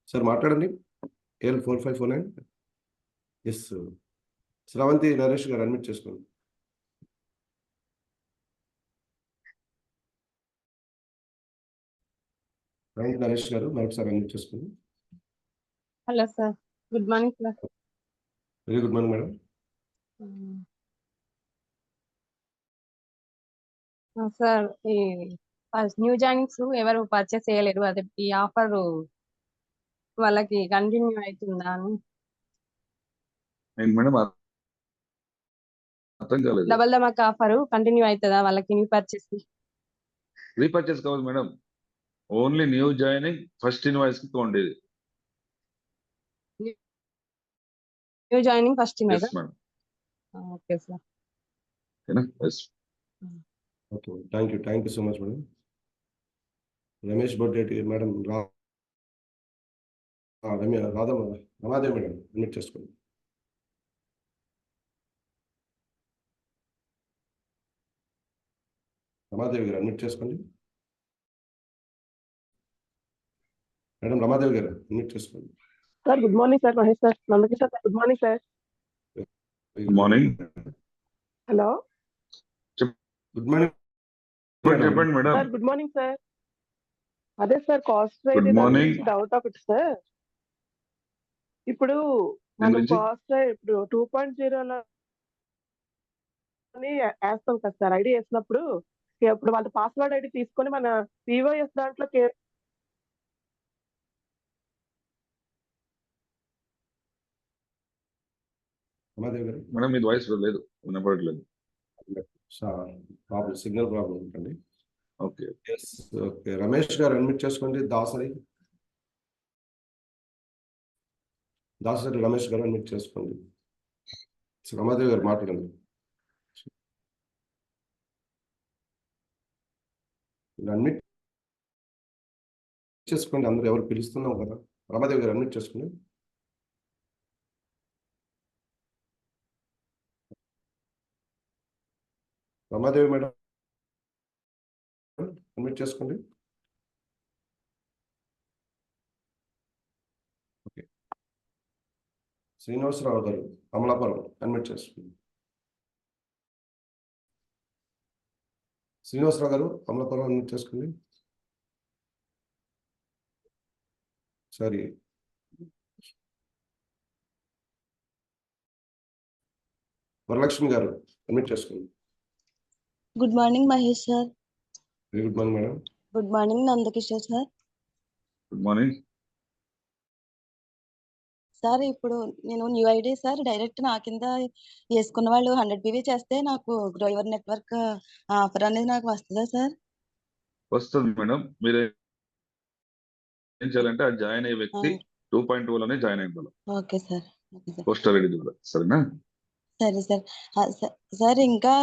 సార్ మాట్లాడండి. AL 4549. ఎస్, శ్రావంతి నరేష్ గారు అడ్మిట్ చేసుకోండి. శ్రావంతి నరేష్ గారు మరొకసారి అడ్మిట్ చేసుకోండి. Hello sir, good morning sir. Very good morning madam. Sir, ఈ న్యూ జాయినింగ్స్ ఎవరు పర్చేస్ చేయలేరు, అదే ఈ ఆఫర్ వాళ్ళకి కంటిన్యూ అవుతుందా అని. మేడం అర్థం కాలేదు. డబల్ ధమాకా ఆఫర్ కంటిన్యూ అవుతుందా వాళ్ళకి న్యూ పర్చేస్? రీపర్చేస్ కావాలి madam, only new joining first invoice కి కౌంట్ ఇది. New joining first invoice. Okay sir. Okay, thank you so much madam. Ramesh Boddeti madam, Ramadevi madam admit చేసుకోండి. రమాదేవి గారు అడ్మిట్ చేసుకోండి. మేడం రమాదేవి గారు అడ్మిట్ చేసుకోండి. Sir good morning sir. Mahesh sir, Nandakishore sir, good morning sir. Good morning. Hello good morning చెప్పండి madam. Sir, good morning sir. అదే sir cost right Good morning. Doubt ఒకటి sir. ఇప్పుడు మనం గురించి? కాస్ట్ ఇప్పుడు 2.0లో వేస్తాం కదా సార్, ఐడి వేసినప్పుడు ఇప్పుడు వాళ్ళ పాస్వర్డ్ ఐడి తీసుకొని మన పిఓఎస్ దాంట్లో రమాదేవి గారు మేడం మీ వాయిస్ లేదు, వినపడట్లేదు. ప్రాబ్లం సిగ్నల్ ప్రాబ్లం ఉంటుంది. ఓకే. ఓకే రమేష్ గారు అడ్మిట్ చేసుకోండి. దాసరి రమేష్ గారు అడ్మిట్ చేసుకోండి. రమాదేవి గారు మాట్లాడండి. అడ్మిట్ చేసుకోండి. అందరూ ఎవరు పిలుస్తున్నాం కదా. రమాదేవి గారు అడ్మిట్ చేసుకోండి. రమాదేవి మేడం అడ్మిట్ చేసుకోండి. ఓకే శ్రీనివాసరావు గారు అమలాపురం అడ్మిట్ చేసుకోండి. శ్రీనివాసరావు గారు అమలాపురం అడ్మిట్ చేసుకోండి. సరే వరలక్ష్మి గారు అడ్మిట్ చేసుకోండి. Good morning Mahesh sir. Very good morning madam. Good morning Nandakishore sir. Good morning sir ఇప్పుడు నేను న్యూ ఐడి సార్, డైరెక్ట్ నా కింద వేసుకున్న వాళ్ళు 100 PV చేస్తే నాకు గ్రో యువర్ నెట్వర్క్ ఆఫర్ అనేది నాకు వస్తుందా సార్? వస్తుంది మేడం. మీరు ఏం చేయాలంటే ఆ జాయిన్ అయ్యే వ్యక్తి 2.2లోనే జాయిన్ అయ్యాలి. Okay sir. Okay sir. Postal ID ద్వారా, సరేనా? సరే సార్. సార్ ఇంకా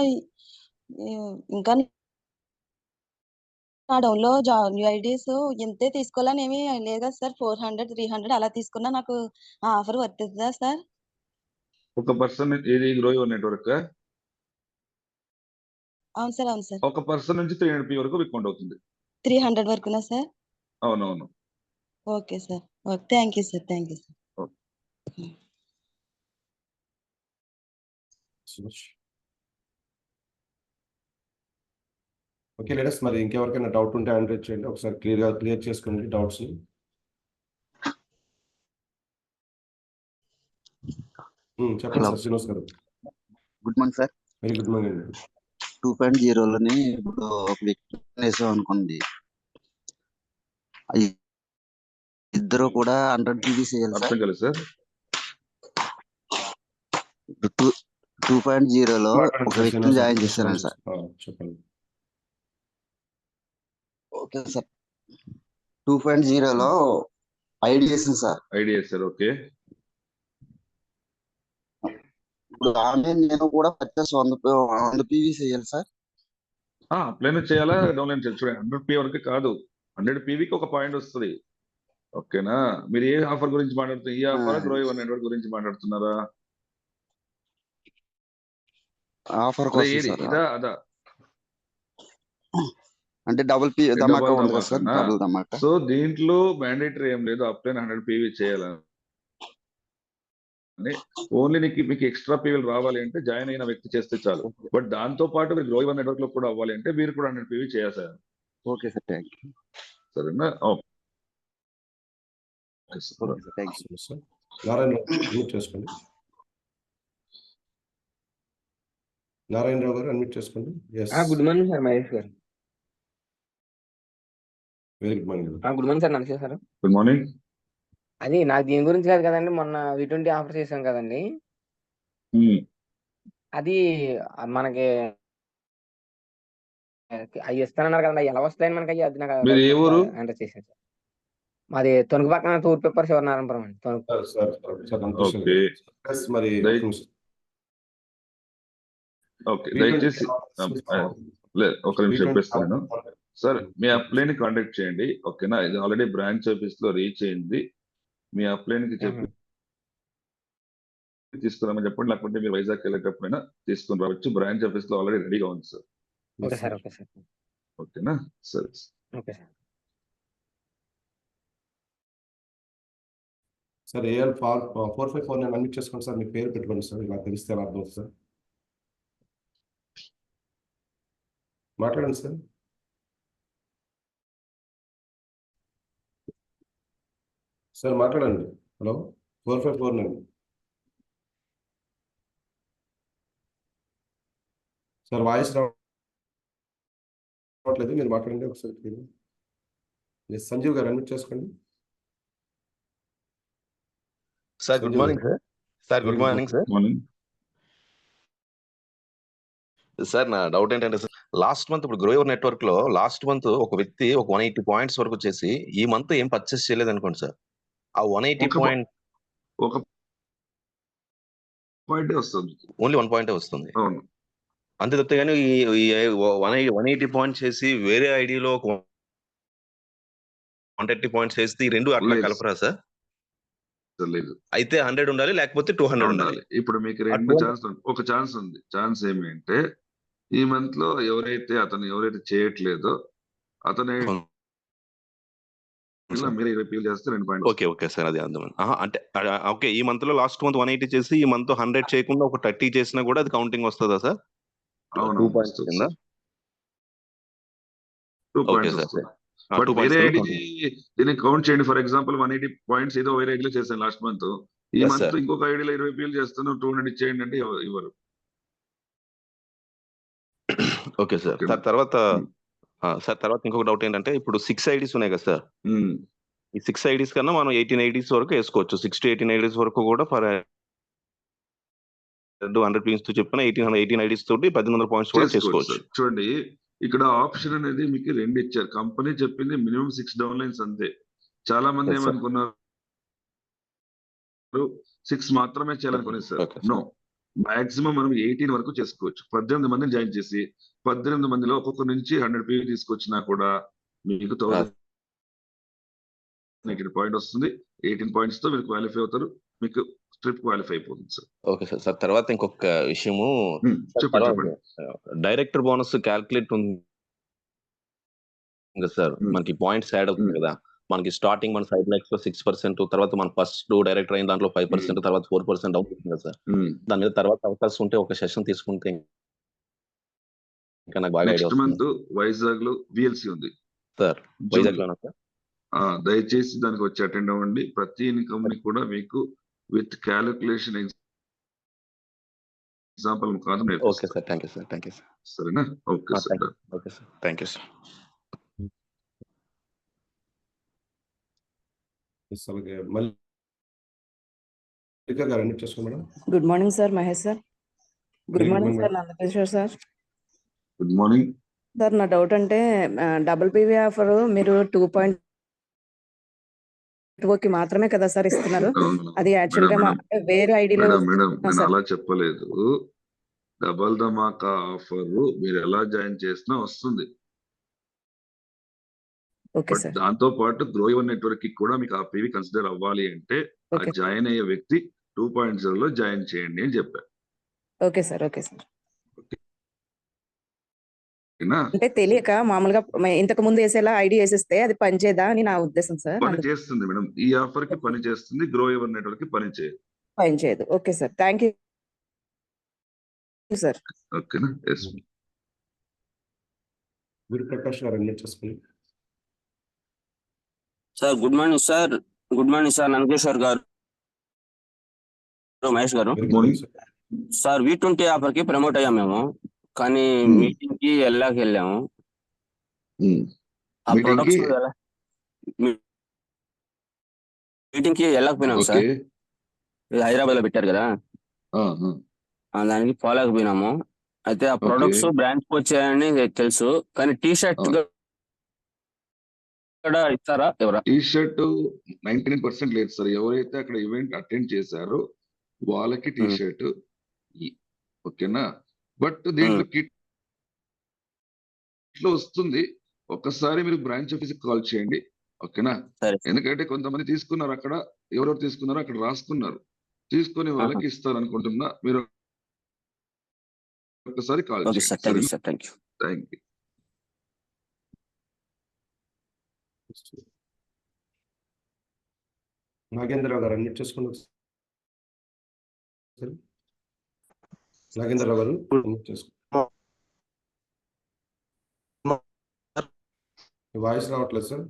నా డౌన్లో న్యూ ఐడీస్ ఇంతే తీసుకోవాలని ఏమీ లేదు కదా సార్. 400 300 అలా తీసుకున్నా నాకు ఆ ఆఫర్ వర్తిస్తుందా సార్? ఒక పర్సన్ ఇది గ్రో యువర్ నెట్వర్క్, అవును సార్. అవును సార్. ఒక పర్సన్ నుంచి 300 P వరకు అకౌంట్ అవుతుంది. 300 వరకునా సార్? అవునవును. Okay sir. Okay thank you sir. Thank you sir. Okay ladies, మరి ఇంకెవరికైనా డౌట్ ఉంటే ఆండ్రాయిడ్ చేయండి. ఒకసారి క్లియర్ చేసుకోండి డౌట్స్. చెప్పండి సార్ శ్రీనివాస్ గారు. Good morning sir. Very good morning అండి. 2.0లోని ఇప్పుడు ఒక వ్యక్తి వేసాం అనుకోండి, ఇద్దరు కూడా 100 PV చేయాలి అర్థం కాలేదు సార్. 2.0లో ఒక వ్యక్తిని జాయిన్ చేశారండి సార్. చెప్పండి. Okay sir. 2.0లో ఐడి చేసింది సార్. ఐడి చేశారు. ఓకే. ఇప్పుడు ఆమె నేను కూడా పర్చేస్ 100 PV చేయాలి సార్. అప్లై చేయాలా, డౌన్లోడ్ చేయాలి. చూడండి 100 P వరకు కాదు, 100 PVకి ఒక పాయింట్ వస్తుంది. ఓకేనా? మీరు ఏ ఆఫర్ గురించి మాట్లాడుతున్నారు? ఈ ఆఫర్ గ్రో యువర్ నెట్వర్క్ గురించి మాట్లాడుతున్నారా? ఆఫర్ కోసం సార్. ఇదా అదా? అంటే డబుల్ ధమాకా ఉంది కదా సార్. డబుల్ ధమాకా. సో దీంట్లో మ్యాండేటరీ ఏం లేదు అప్లై 100 PV చేయాలని. ఓన్లీ మీకు ఎక్స్ట్రా పీవీలు రావాలి అంటే జాయిన్ అయిన వ్యక్తి చేస్తే చాలు. బట్ దాంతో పాటు మీరు గ్రో యువర్ నెట్వర్క్ లో కూడా అవ్వాలి అంటే మీరు కూడా 100 PV చేయాలి sir. Okay sir. Thank you. సరేనా? నారాయణరావు చేసుకోండి. నారాయణరావు గారు అడ్మిట్ చేసుకోండి. గుడ్ మార్నింగ్ సార్ మహేష్ గారు. Very good morning. Good morning sir. నమస్తే సార్. Good morning. అది నాకు దీని గురించి కాదు కదండి, మొన్న V20 ఆఫర్ చేశాం కదండి, అది మనకి అవి ఇస్తానన్నారు కదండి, ఎలా వస్తాయని మనకి అవి? అది నాకు ఎంటర్ చేశాను సార్. మాది తణుకు పక్కన తూర్పు పేపర్ శివనారాయణపురం అండి. దయచేసి ఒక నిమిషం చెప్పేస్తాను సార్. మీ అప్లైని కాంటాక్ట్ చేయండి. ఓకేనా? ఇది ఆల్రెడీ బ్రాంచ్ ఆఫీస్ లో రీచ్ అయింది. మీ అప్లైన్కి చెప్పి తీసుకురామని చెప్పండి, లేకపోతే మీరు వైజాగ్ వెళ్ళేటప్పుడైనా తీసుకుని రావచ్చు. బ్రాంచ్ ఆఫీస్ లో ఆల్రెడీ రెడీగా ఉంది సార్. ఓకేనా? సరే. ఓకే సార్ ఏఎల్ 4549 అన్మిట్ చేసుకోండి సార్. మీ పేరు పెట్టుకోండి సార్. ఇలా తెలిస్తే ఎలా అర్థం అవుతుంది సార్. మాట్లాడండి సార్. సార్ మాట్లాడండి. హలో 4549 సార్ వాయిస్ రావట్లేదు. మీరు మాట్లాడండి ఒకసారి. సంజీవ్ గారు అన్మిట్ చేసుకోండి. Sir good morning sir. Sir good morning sir. Morning sir నా డౌట్ ఏంటంటే సార్, లాస్ట్ మంత్ ఇప్పుడు గ్రోయర్ నెట్వర్క్ లో లాస్ట్ మంత్ ఒక వ్యక్తి ఒక 180 పాయింట్స్ వరకు చేసి ఈ మంత్ ఏం పర్చేస్ చేయలేదు అనుకోండి సార్. ఆ 180 పాయింట్ ఒక పాయింటే వస్తుంది. ఓన్లీ 1 పాయింటే వస్తుంది. అవును. అంతే తప్పితే కానీ ఈ 180 పాయింట్ చేసి వేరే ఐడిలో ఒక 130 పాయింట్స్ చేస్తే ఈ రెండు అట్లా లేదు. కలపరా సార్? లేదు. అయితే 100 ఉండాలి, లేకపోతే 200 ఉండాలి. ఇప్పుడు మీకు రెండు ఛాన్స్, ఒక ఛాన్స్ ఉంది. ఛాన్స్ ఏమి అంటే ఈ మంత్ లో ఎవరైతే చేయట్లేదో అతనే మీరు 20 పీల్ చేస్తే 2 పాయింట్. ఓకే ఓకే సార్, అది అర్థం. అంటే ఓకే, ఈ మంత్ లో లాస్ట్ మంత్ 180 చేసి ఈ మంత్ 100 చేయకుండా ఒక 30 చేసినా కూడా అది కౌంటింగ్ వస్తుందా సార్? అవును, 2 పాయింట్స్ కింద. 2 పాయింట్స్ వస్తుంది. బట్ వేరే ఐడి దీన్ని కౌంట్ చేయండి. ఫర్ ఎగ్జాంపుల్ 180 పాయింట్స్ ఏదో వేరే ఐడిలో చేశాను లాస్ట్ మంత్. ఈ మంత్ ఇంకొక ఐడిలో 20 పీల్ చేస్తాను 200 ఇచ్చేయండి అంటే ఇవ్వరు. Okay sir. తర్వాత ఇంకొక డౌట్ ఏంటంటే ఇప్పుడు 6 ఐడీస్ ఉన్నాయి కదా సార్. ఈ 6 ఐడీస్ కన్నా మనం 18 ఐడీస్ వరకు వేసుకోవచ్చు. 6 to 18 ఐడీస్ వరకు కూడా ఫర్ 100 పీన్స్ తో చెప్పిన 18 ఐడీస్ తోటి 1800 పాయింట్స్ కూడా చేసుకోవచ్చు. చూడండి, ఇక్కడ ఆప్షన్ అనేది మీకు 2 ఇచ్చారు. కంపెనీ చెప్పింది మినిమం 6 డౌన్ లైన్స్ అంతే. చాలా మంది ఏమనుకున్నారు 6 మాత్రమే చేయాలనుకునేది సార్. నో, మాక్సిమం మనం 18 వరకు చేసుకోవచ్చు. 18 మందిని జాయిన్ చేసి 18 మందిలో ఒక్కొక్క నుంచి 100 పీ తీసుకొచ్చినా కూడా మీకు 1000 పాయింట్ వస్తుంది. 18 పాయింట్స్ తో మీరు క్వాలిఫై అవుతారు. మీకు ట్రిప్ క్వాలిఫై అయిపోతుంది సార్. Okay sir. సార్ తర్వాత ఇంకొక విషయము, డైరెక్టర్ బోనస్ క్యాల్కులేట్ ఉంది సార్. మనకి పాయింట్స్ యాడ్ అవుతుంది కదా. మనకి స్టార్టింగ్ మన 5 lakhs లో 6%, తర్వాత మన ఫస్ట్ డైరెక్టర్ అయిన దాంట్లో 5%, తర్వాత 4% అవుతుంది కదా సార్. దాని మీద తర్వాత అవకాశం ఉంటే ఒక సెషన్ తీసుకుంటే ఇంకా నాకు బాగా ఐడియా నెక్స్ట్ మంత్ వైజాగ్ లో విఎల్సి ఉంది సార్. వైజాగ్ లోనా సార్? దయచేసి దానికి వచ్చి అటెండ్ అవ్వండి. ప్రతి ఇన్కమ్ ని కూడా మీకు విత్ క్యాలిక్యులేషన్ ఎగ్జాంపుల్ కాదు. Okay sir, thank you sir. Thank you sir. సరేనా? Okay sir. Okay sir, thank you sir. Good morning sir. Mahesh sir. Good morning sir. Nandakishore sir. Good morning sir. నా doubt అంటే double PV offer మీరు 2.2 మాత్రమే కదా sir ఇస్తున్నారు. అది actual గా వేరే ఐడిలో మేడం నేను అలా చెప్పలేదు. డబల్ ధమాకా ఆఫర్ మీరు ఎలా జాయిన్ చేసినా వస్తుంది. దాంతో పాటు గ్రో యువర్ నెట్వర్క్ కి కూడా మీకు ఆ పీవీ కన్సిడర్ అవ్వాలి అంటే ఆ జాయిన్ అయ్యే వ్యక్తి 2.0 లో జాయిన్ చేయండి అని చెప్పారు. Okay sir. Okay sir. అంటే తెలియక మామూలుగా ఇంతకు ముందు వేసేలా ఐడి వేసేస్తే అది పనిచేయదా అని నా ఉద్దేశం సార్. పని చేస్తుంది మేడం. ఈ ఆఫర్ కి పని చేస్తుంది, గ్రో యువర్ నెట్వర్క్ కి పని చేయదు. Okay sir, thank you sir. ఓకేనా? ఎస్. ప్రకాష్ గారు అన్ని చేసుకుని sir. Good morning sir. Good morning sir. Nandakishore గారు, మహేష్ గారు. సార్ V20 ఆఫర్ కి ప్రమోట్ అయ్యాం మేము, కానీ మీటింగ్ కి వెళ్ళాము. ఆ ప్రొడక్ట్స్ మీటింగ్ కి వెళ్ళకపోయినాం సార్. హైదరాబాద్ లో పెట్టారు కదా, దానికి పోలేకపోయినాము. అయితే ఆ ప్రొడక్ట్స్ బ్రాంచ్ కి వచ్చాయని తెలుసు, కానీ టీ షర్ట్ ఇస్తారా? టీ షర్ట్ 99% లేదు సార్. ఎవరైతే అక్కడ ఈవెంట్ అటెండ్ చేశారో వాళ్ళకి టీ షర్ట్. ఓకేనా? బట్ దీంట్లో కిట్ లో వస్తుంది. ఒక్కసారి మీరు బ్రాంచ్ ఆఫీస్ కాల్ చేయండి. ఓకేనా? ఎందుకంటే కొంతమంది తీసుకున్నారు, అక్కడ ఎవరెవరు తీసుకున్నారో అక్కడ రాసుకున్నారు. తీసుకుని వాళ్ళకి ఇస్తారు అనుకుంటున్నా. మీరు ఒక్కసారి కాల్ చేయండి. Thank you. నాగేంద్రరావు గారు అన్మ్యూట్ చేసుకోండి ఒకసారి. నాగేంద్రరావు గారు అన్మ్యూట్ చేసుకోండి. వాయిస్ రావట్లేదు సార్.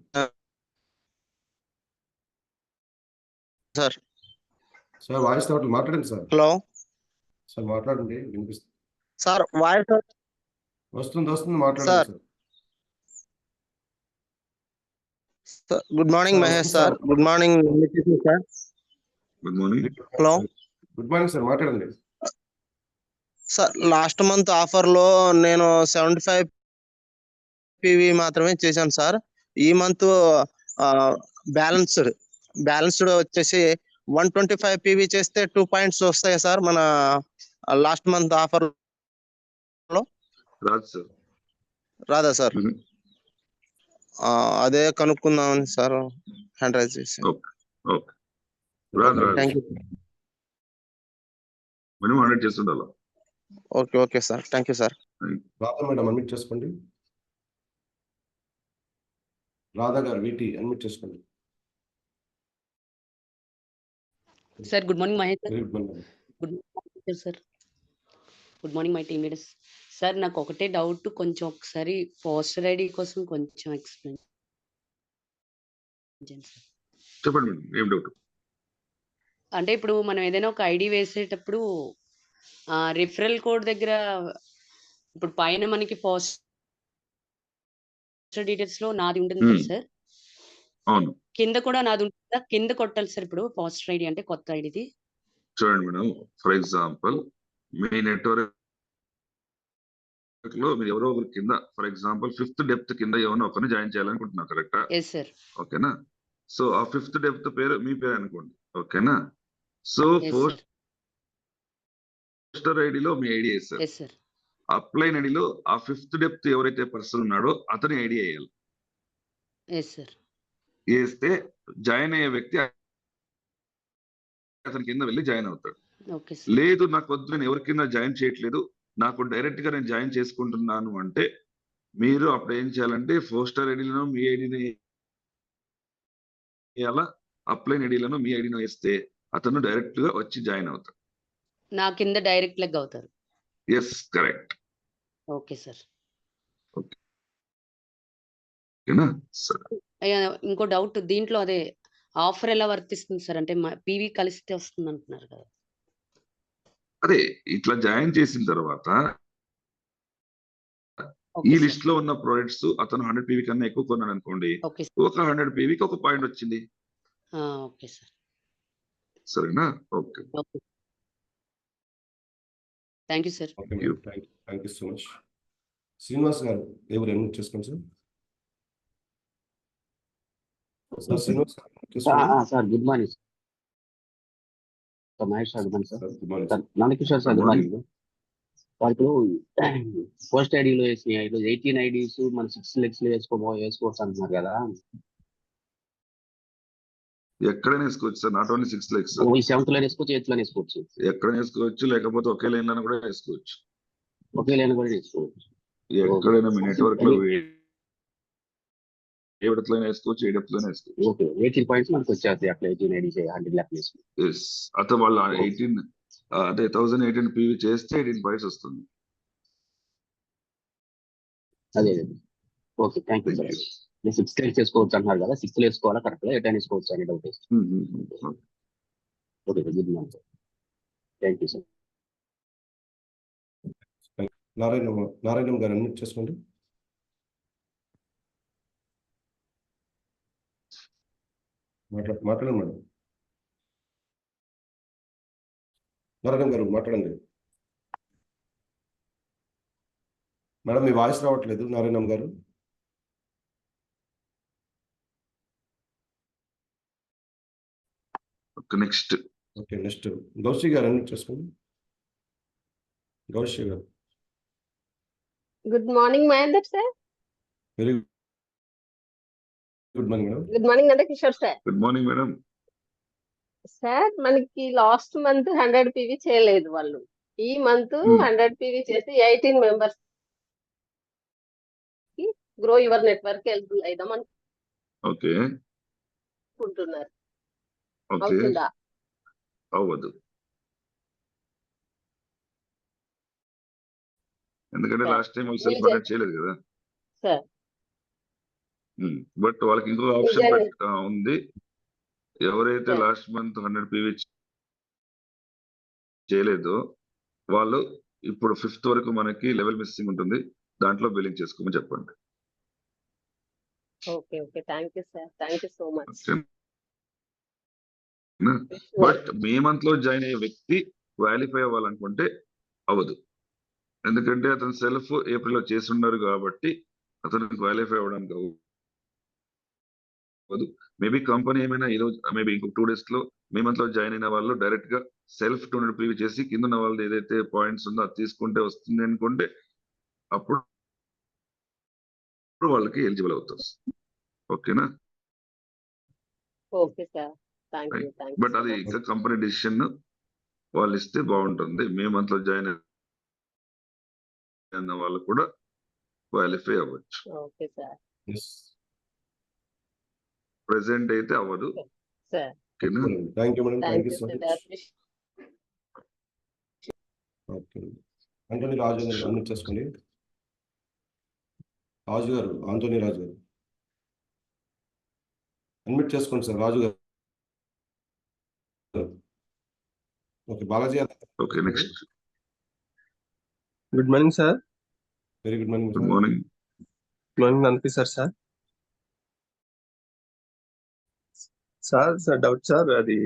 సార్ సార్ వాయిస్ రావట్లేదు, మాట్లాడండి సార్. హలో సార్ మాట్లాడండి, వినిపిస్తుంది. సార్ వాయిస్ వస్తుంది మాట్లాడండి sir. Good morning sir Mahesh వస్తుంది sir. Sir. Good morning sir. Good morning. Hello good morning sir, మాట్లాడండి. సార్ లాస్ట్ మంత్ ఆఫర్ లో నేను 75 పివి మాత్రమే చేశాను సార్. ఈ మంత్ బ్యాలెన్స్డ్ వచ్చేసి 125 పివి చేస్తే 2 పాయింట్స్ వస్తాయి సార్ మన లాస్ట్ మంత్ ఆఫర్ లో. రాదు సార్. రాదా సార్? అదే కనుక్కుందామని సార్ హ్యాండ్ రైజ్ చేశాను. ఓకే రాదు. Thank you. మినిమం 100 చేస్తుండాలి. Okay sir, thank you sir. Radha madam unmute చేసుకోండి. రాధా గారు వీటి అన్మ్యూట్ చేసుకోండి. Sir good morning Mahesh sir. Very good morning. Good morning sir. Good morning my team leaders. Sir నాకు ఒకటే doubt, కొంచెం ఒకసారి పోస్టర్ ఐడి కోసం కొంచెం ఎక్స్ప్లెయిన్ చేయండి సార్. చెప్పండి మేడం, ఏం డౌట్? అంటే ఇప్పుడు మనం ఏదైనా ఒక ఐడి వేసేటప్పుడు రిఫరల్ కోడ్ దగ్గర ఇప్పుడు పైన మనకి పోస్టర్ డీటెయిల్స్ లో నాది ఉంటుంది కదా సార్, అవును. కింద కూడా నాది ఉంటుందా? కింద కొట్టాలి సార్ ఇప్పుడు పోస్టర్ ఐడి అంటే కొత్త ఐడిది. చూడండి madam, for example me network లో మీరు ఎవరో ఒకరు కింద, ఫర్ ఎగ్జాంపుల్ 5th డెప్త్ కింద ఎవరో ఒకరిని జాయిన్ చేయాలనుకుంటున్నారు, కరెక్టా? Yes sir. ఓకేనా? సో ఆ 5th డెప్త్ పేరు మీ పేరు అనుకోండి, ఓకేనా? సో పోస్టర్ ఐడిలో మీ ఐడి వేస్తారు. Yes sir. అప్లైన్ ఐడిలో ఆ 5th డెప్త్ ఎవరైతే పర్సన్ ఉన్నాడో అతని ఐడి వేయాలి. Yes sir. వేస్తే జాయిన్ అయ్యే వ్యక్తి అతని కింద వెళ్ళి జాయిన్ అవుతాడు. Okay sir. లేదు నాకు వద్దు, నేను ఎవరి కింద జాయిన్ చేయట్లేదు, నాకు డైరెక్ట్ గా నేను జాయిన్ చేసుకుంటున్నాను అంటే మీరు అప్పుడు ఏం చేయాలంటే పోస్టర్ ఐడిలో మీ ఐడిని వేయాలా, అప్లైన్ ఐడిలను మీ ఐడిని వేస్తే అతను డైరెక్ట్ గా వచ్చి జాయిన్ అవుతాడు. నా కింద డైరెక్ట్ లెగ్ అవుతారు. Yes, correct. Okay sir. ఓకేనా సార్? ఇంకో డౌట్, దీంట్లో అదే ఆఫర్ ఎలా వర్తిస్తుంది సార్? అంటే పీవీ కలిస్తే వస్తుంది అంటున్నారు కదా. అదే ఇట్లా జాయిన్ చేసిన తర్వాత ఈ లిస్ట్ లో ఉన్న ప్రొడక్ట్స్ అతను 100 పీవీ కన్నా ఎక్కువ కొన్నాడు అనుకోండి, ఒక 100 పీవీకి ఒక పాయింట్ వచ్చింది. Okay sir. సరేనా? Okay. Thank you sir. Thank you so much. Srinivas గారు ఎవరు అన్మ్యూట్ చేసుకోండి sir. Sir Srinivas sir good morning sir. Mahesh sir good morning sir. Nandakishore sir good morning. వాళ్ళు పోస్ట్ ఐడిలో వేసిన 18 ఐడీస్ మన 6 లెగ్స్ లో వేసుకోవచ్చు అంటున్నారు కదా. ఎక్కడైనా వేసుకోవచ్చు sir, not only 6 legs. 7th లో వేసుకోవచ్చు, 8th లో వేసుకోవచ్చు, ఎక్కడైనా వేసుకోవచ్చు, లేకపోతే ఒకే లైన్ లో కూడా వేసుకోవచ్చు. ఒకే లైన్ కూడా వేసుకోవచ్చు. ఎక్కడైనా మీ నెట్వర్క్ లో ఏ విడతలోనే వేసుకోవచ్చు, ఏ డెప్త్లోనే వేసుకోవచ్చు. ఓకే, 18 పాయింట్స్ మనకు వచ్చేస్తాయి అట్లా 18 ఐడీస్ 100 లెక్క వేసుకోవచ్చు. ఎస్, అతను వాళ్ళు 18 అంటే 1018 పీవీ చేస్తే 18 పాయింట్స్ వస్తుంది. అదే okay, thank you sir. 6 legs వేసుకోవచ్చు అంటున్నారు కదా, 6 వేసుకోవాలా కరెక్ట్ గా 8 వేసుకోవచ్చు అని డౌట్ వేస్తుంది. Okay, good morning sir. Thank you sir. Narayana గారు అన్మ్యూట్ చేసుకోండి. మాట్లాడండి మేడం. నారాయణ గారు మాట్లాడండి మేడం. మీ వాయిస్ రావట్లేదు నారాయణ గారు. నెక్స్ట్ గౌషి గారు అన్మ్యూట్ చేసుకోండి. గౌషి గారు. Good morning Mahender sir. Very good morning madam. Good morning Nandakishore sir. Good morning madam. Sir మనకి లాస్ట్ మంత్ 100 పీవీ చేయలేదు వాళ్ళు, ఈ మంత్ 100 పీవీ చేసి 18 మెంబర్స్ కి గ్రో యువర్ నెట్వర్క్ ఎలిజిబుల్ అయిదాం ఓకే అనుకుంటున్నారు. ఓకే అవుతుందా? అవ్వదు, ఎందుకంటే సార్ లాస్ట్ టైం వాళ్ళు మీరు సెల్ఫ్ అటెండ్ చేయలేదు కదా. సార్ బట్ వాళ్ళకి ఇంకో మీరు ఆప్షన్ ఉంది. ఎవరైతే సార్ లాస్ట్ మంత్ 100 PV చేయలేదో వాళ్ళు ఇప్పుడు 5th వరకు మనకి లెవెల్ మిస్సింగ్ ఉంటుంది, దాంట్లో బిల్లింగ్ చేసుకోమని చెప్పండి. Okay okay thank you sir, thank you so much. But May month లో జాయిన్ అయ్యే వ్యక్తి క్వాలిఫై అవ్వాలనుకుంటే అవ్వదు, ఎందుకంటే అతను సెల్ఫ్ ఏప్రిల్ లో చేసి ఉన్నారు కాబట్టి అతను క్వాలిఫై అవ్వడానికి అవ్వదు. మేబీ కంపెనీ ఏమైనా ఈరోజు మేబీ ఇంకొక 2 days లో మే మంత్ లో జాయిన్ అయిన వాళ్ళు డైరెక్ట్ గా సెల్ఫ్ 200 PV చేసి కింద ఉన్న వాళ్ళది ఏదైతే పాయింట్స్ ఉందో అది తీసుకుంటే వస్తుంది అనుకుంటే అప్పుడు వాళ్ళకి ఎలిజిబుల్ అవుతారు. ఓకేనా? Okay sir, thank you thank you but so అది మచ్. ఇంకా కంపెనీ డిసిషన్ వాళ్ళు ఇస్తే బాగుంటుంది. మే మంత్ లో జాయిన్ అయిన వాళ్ళు కూడా క్వాలిఫై అవ్వచ్చు. Okay sir. ప్రెసెంట్ అయితే అవ్వదు. సార్ ఓకేనా? Thank you madam, thank thank you you so sir, much. Okay Antony Raju గారు అన్మ్యూట్ చేసుకోండి. రాజు గారు, ఆంటోనీ రాజు గారు అన్మ్యూట్ చేసుకోండి సార్. రాజు గారు. ఓకే బాలాజీ గారు. Okay next. Good morning sir. Very good morning. Good morning. Good morning అనిపిస్తారు సార్. సార్ డౌట్ సార్, అది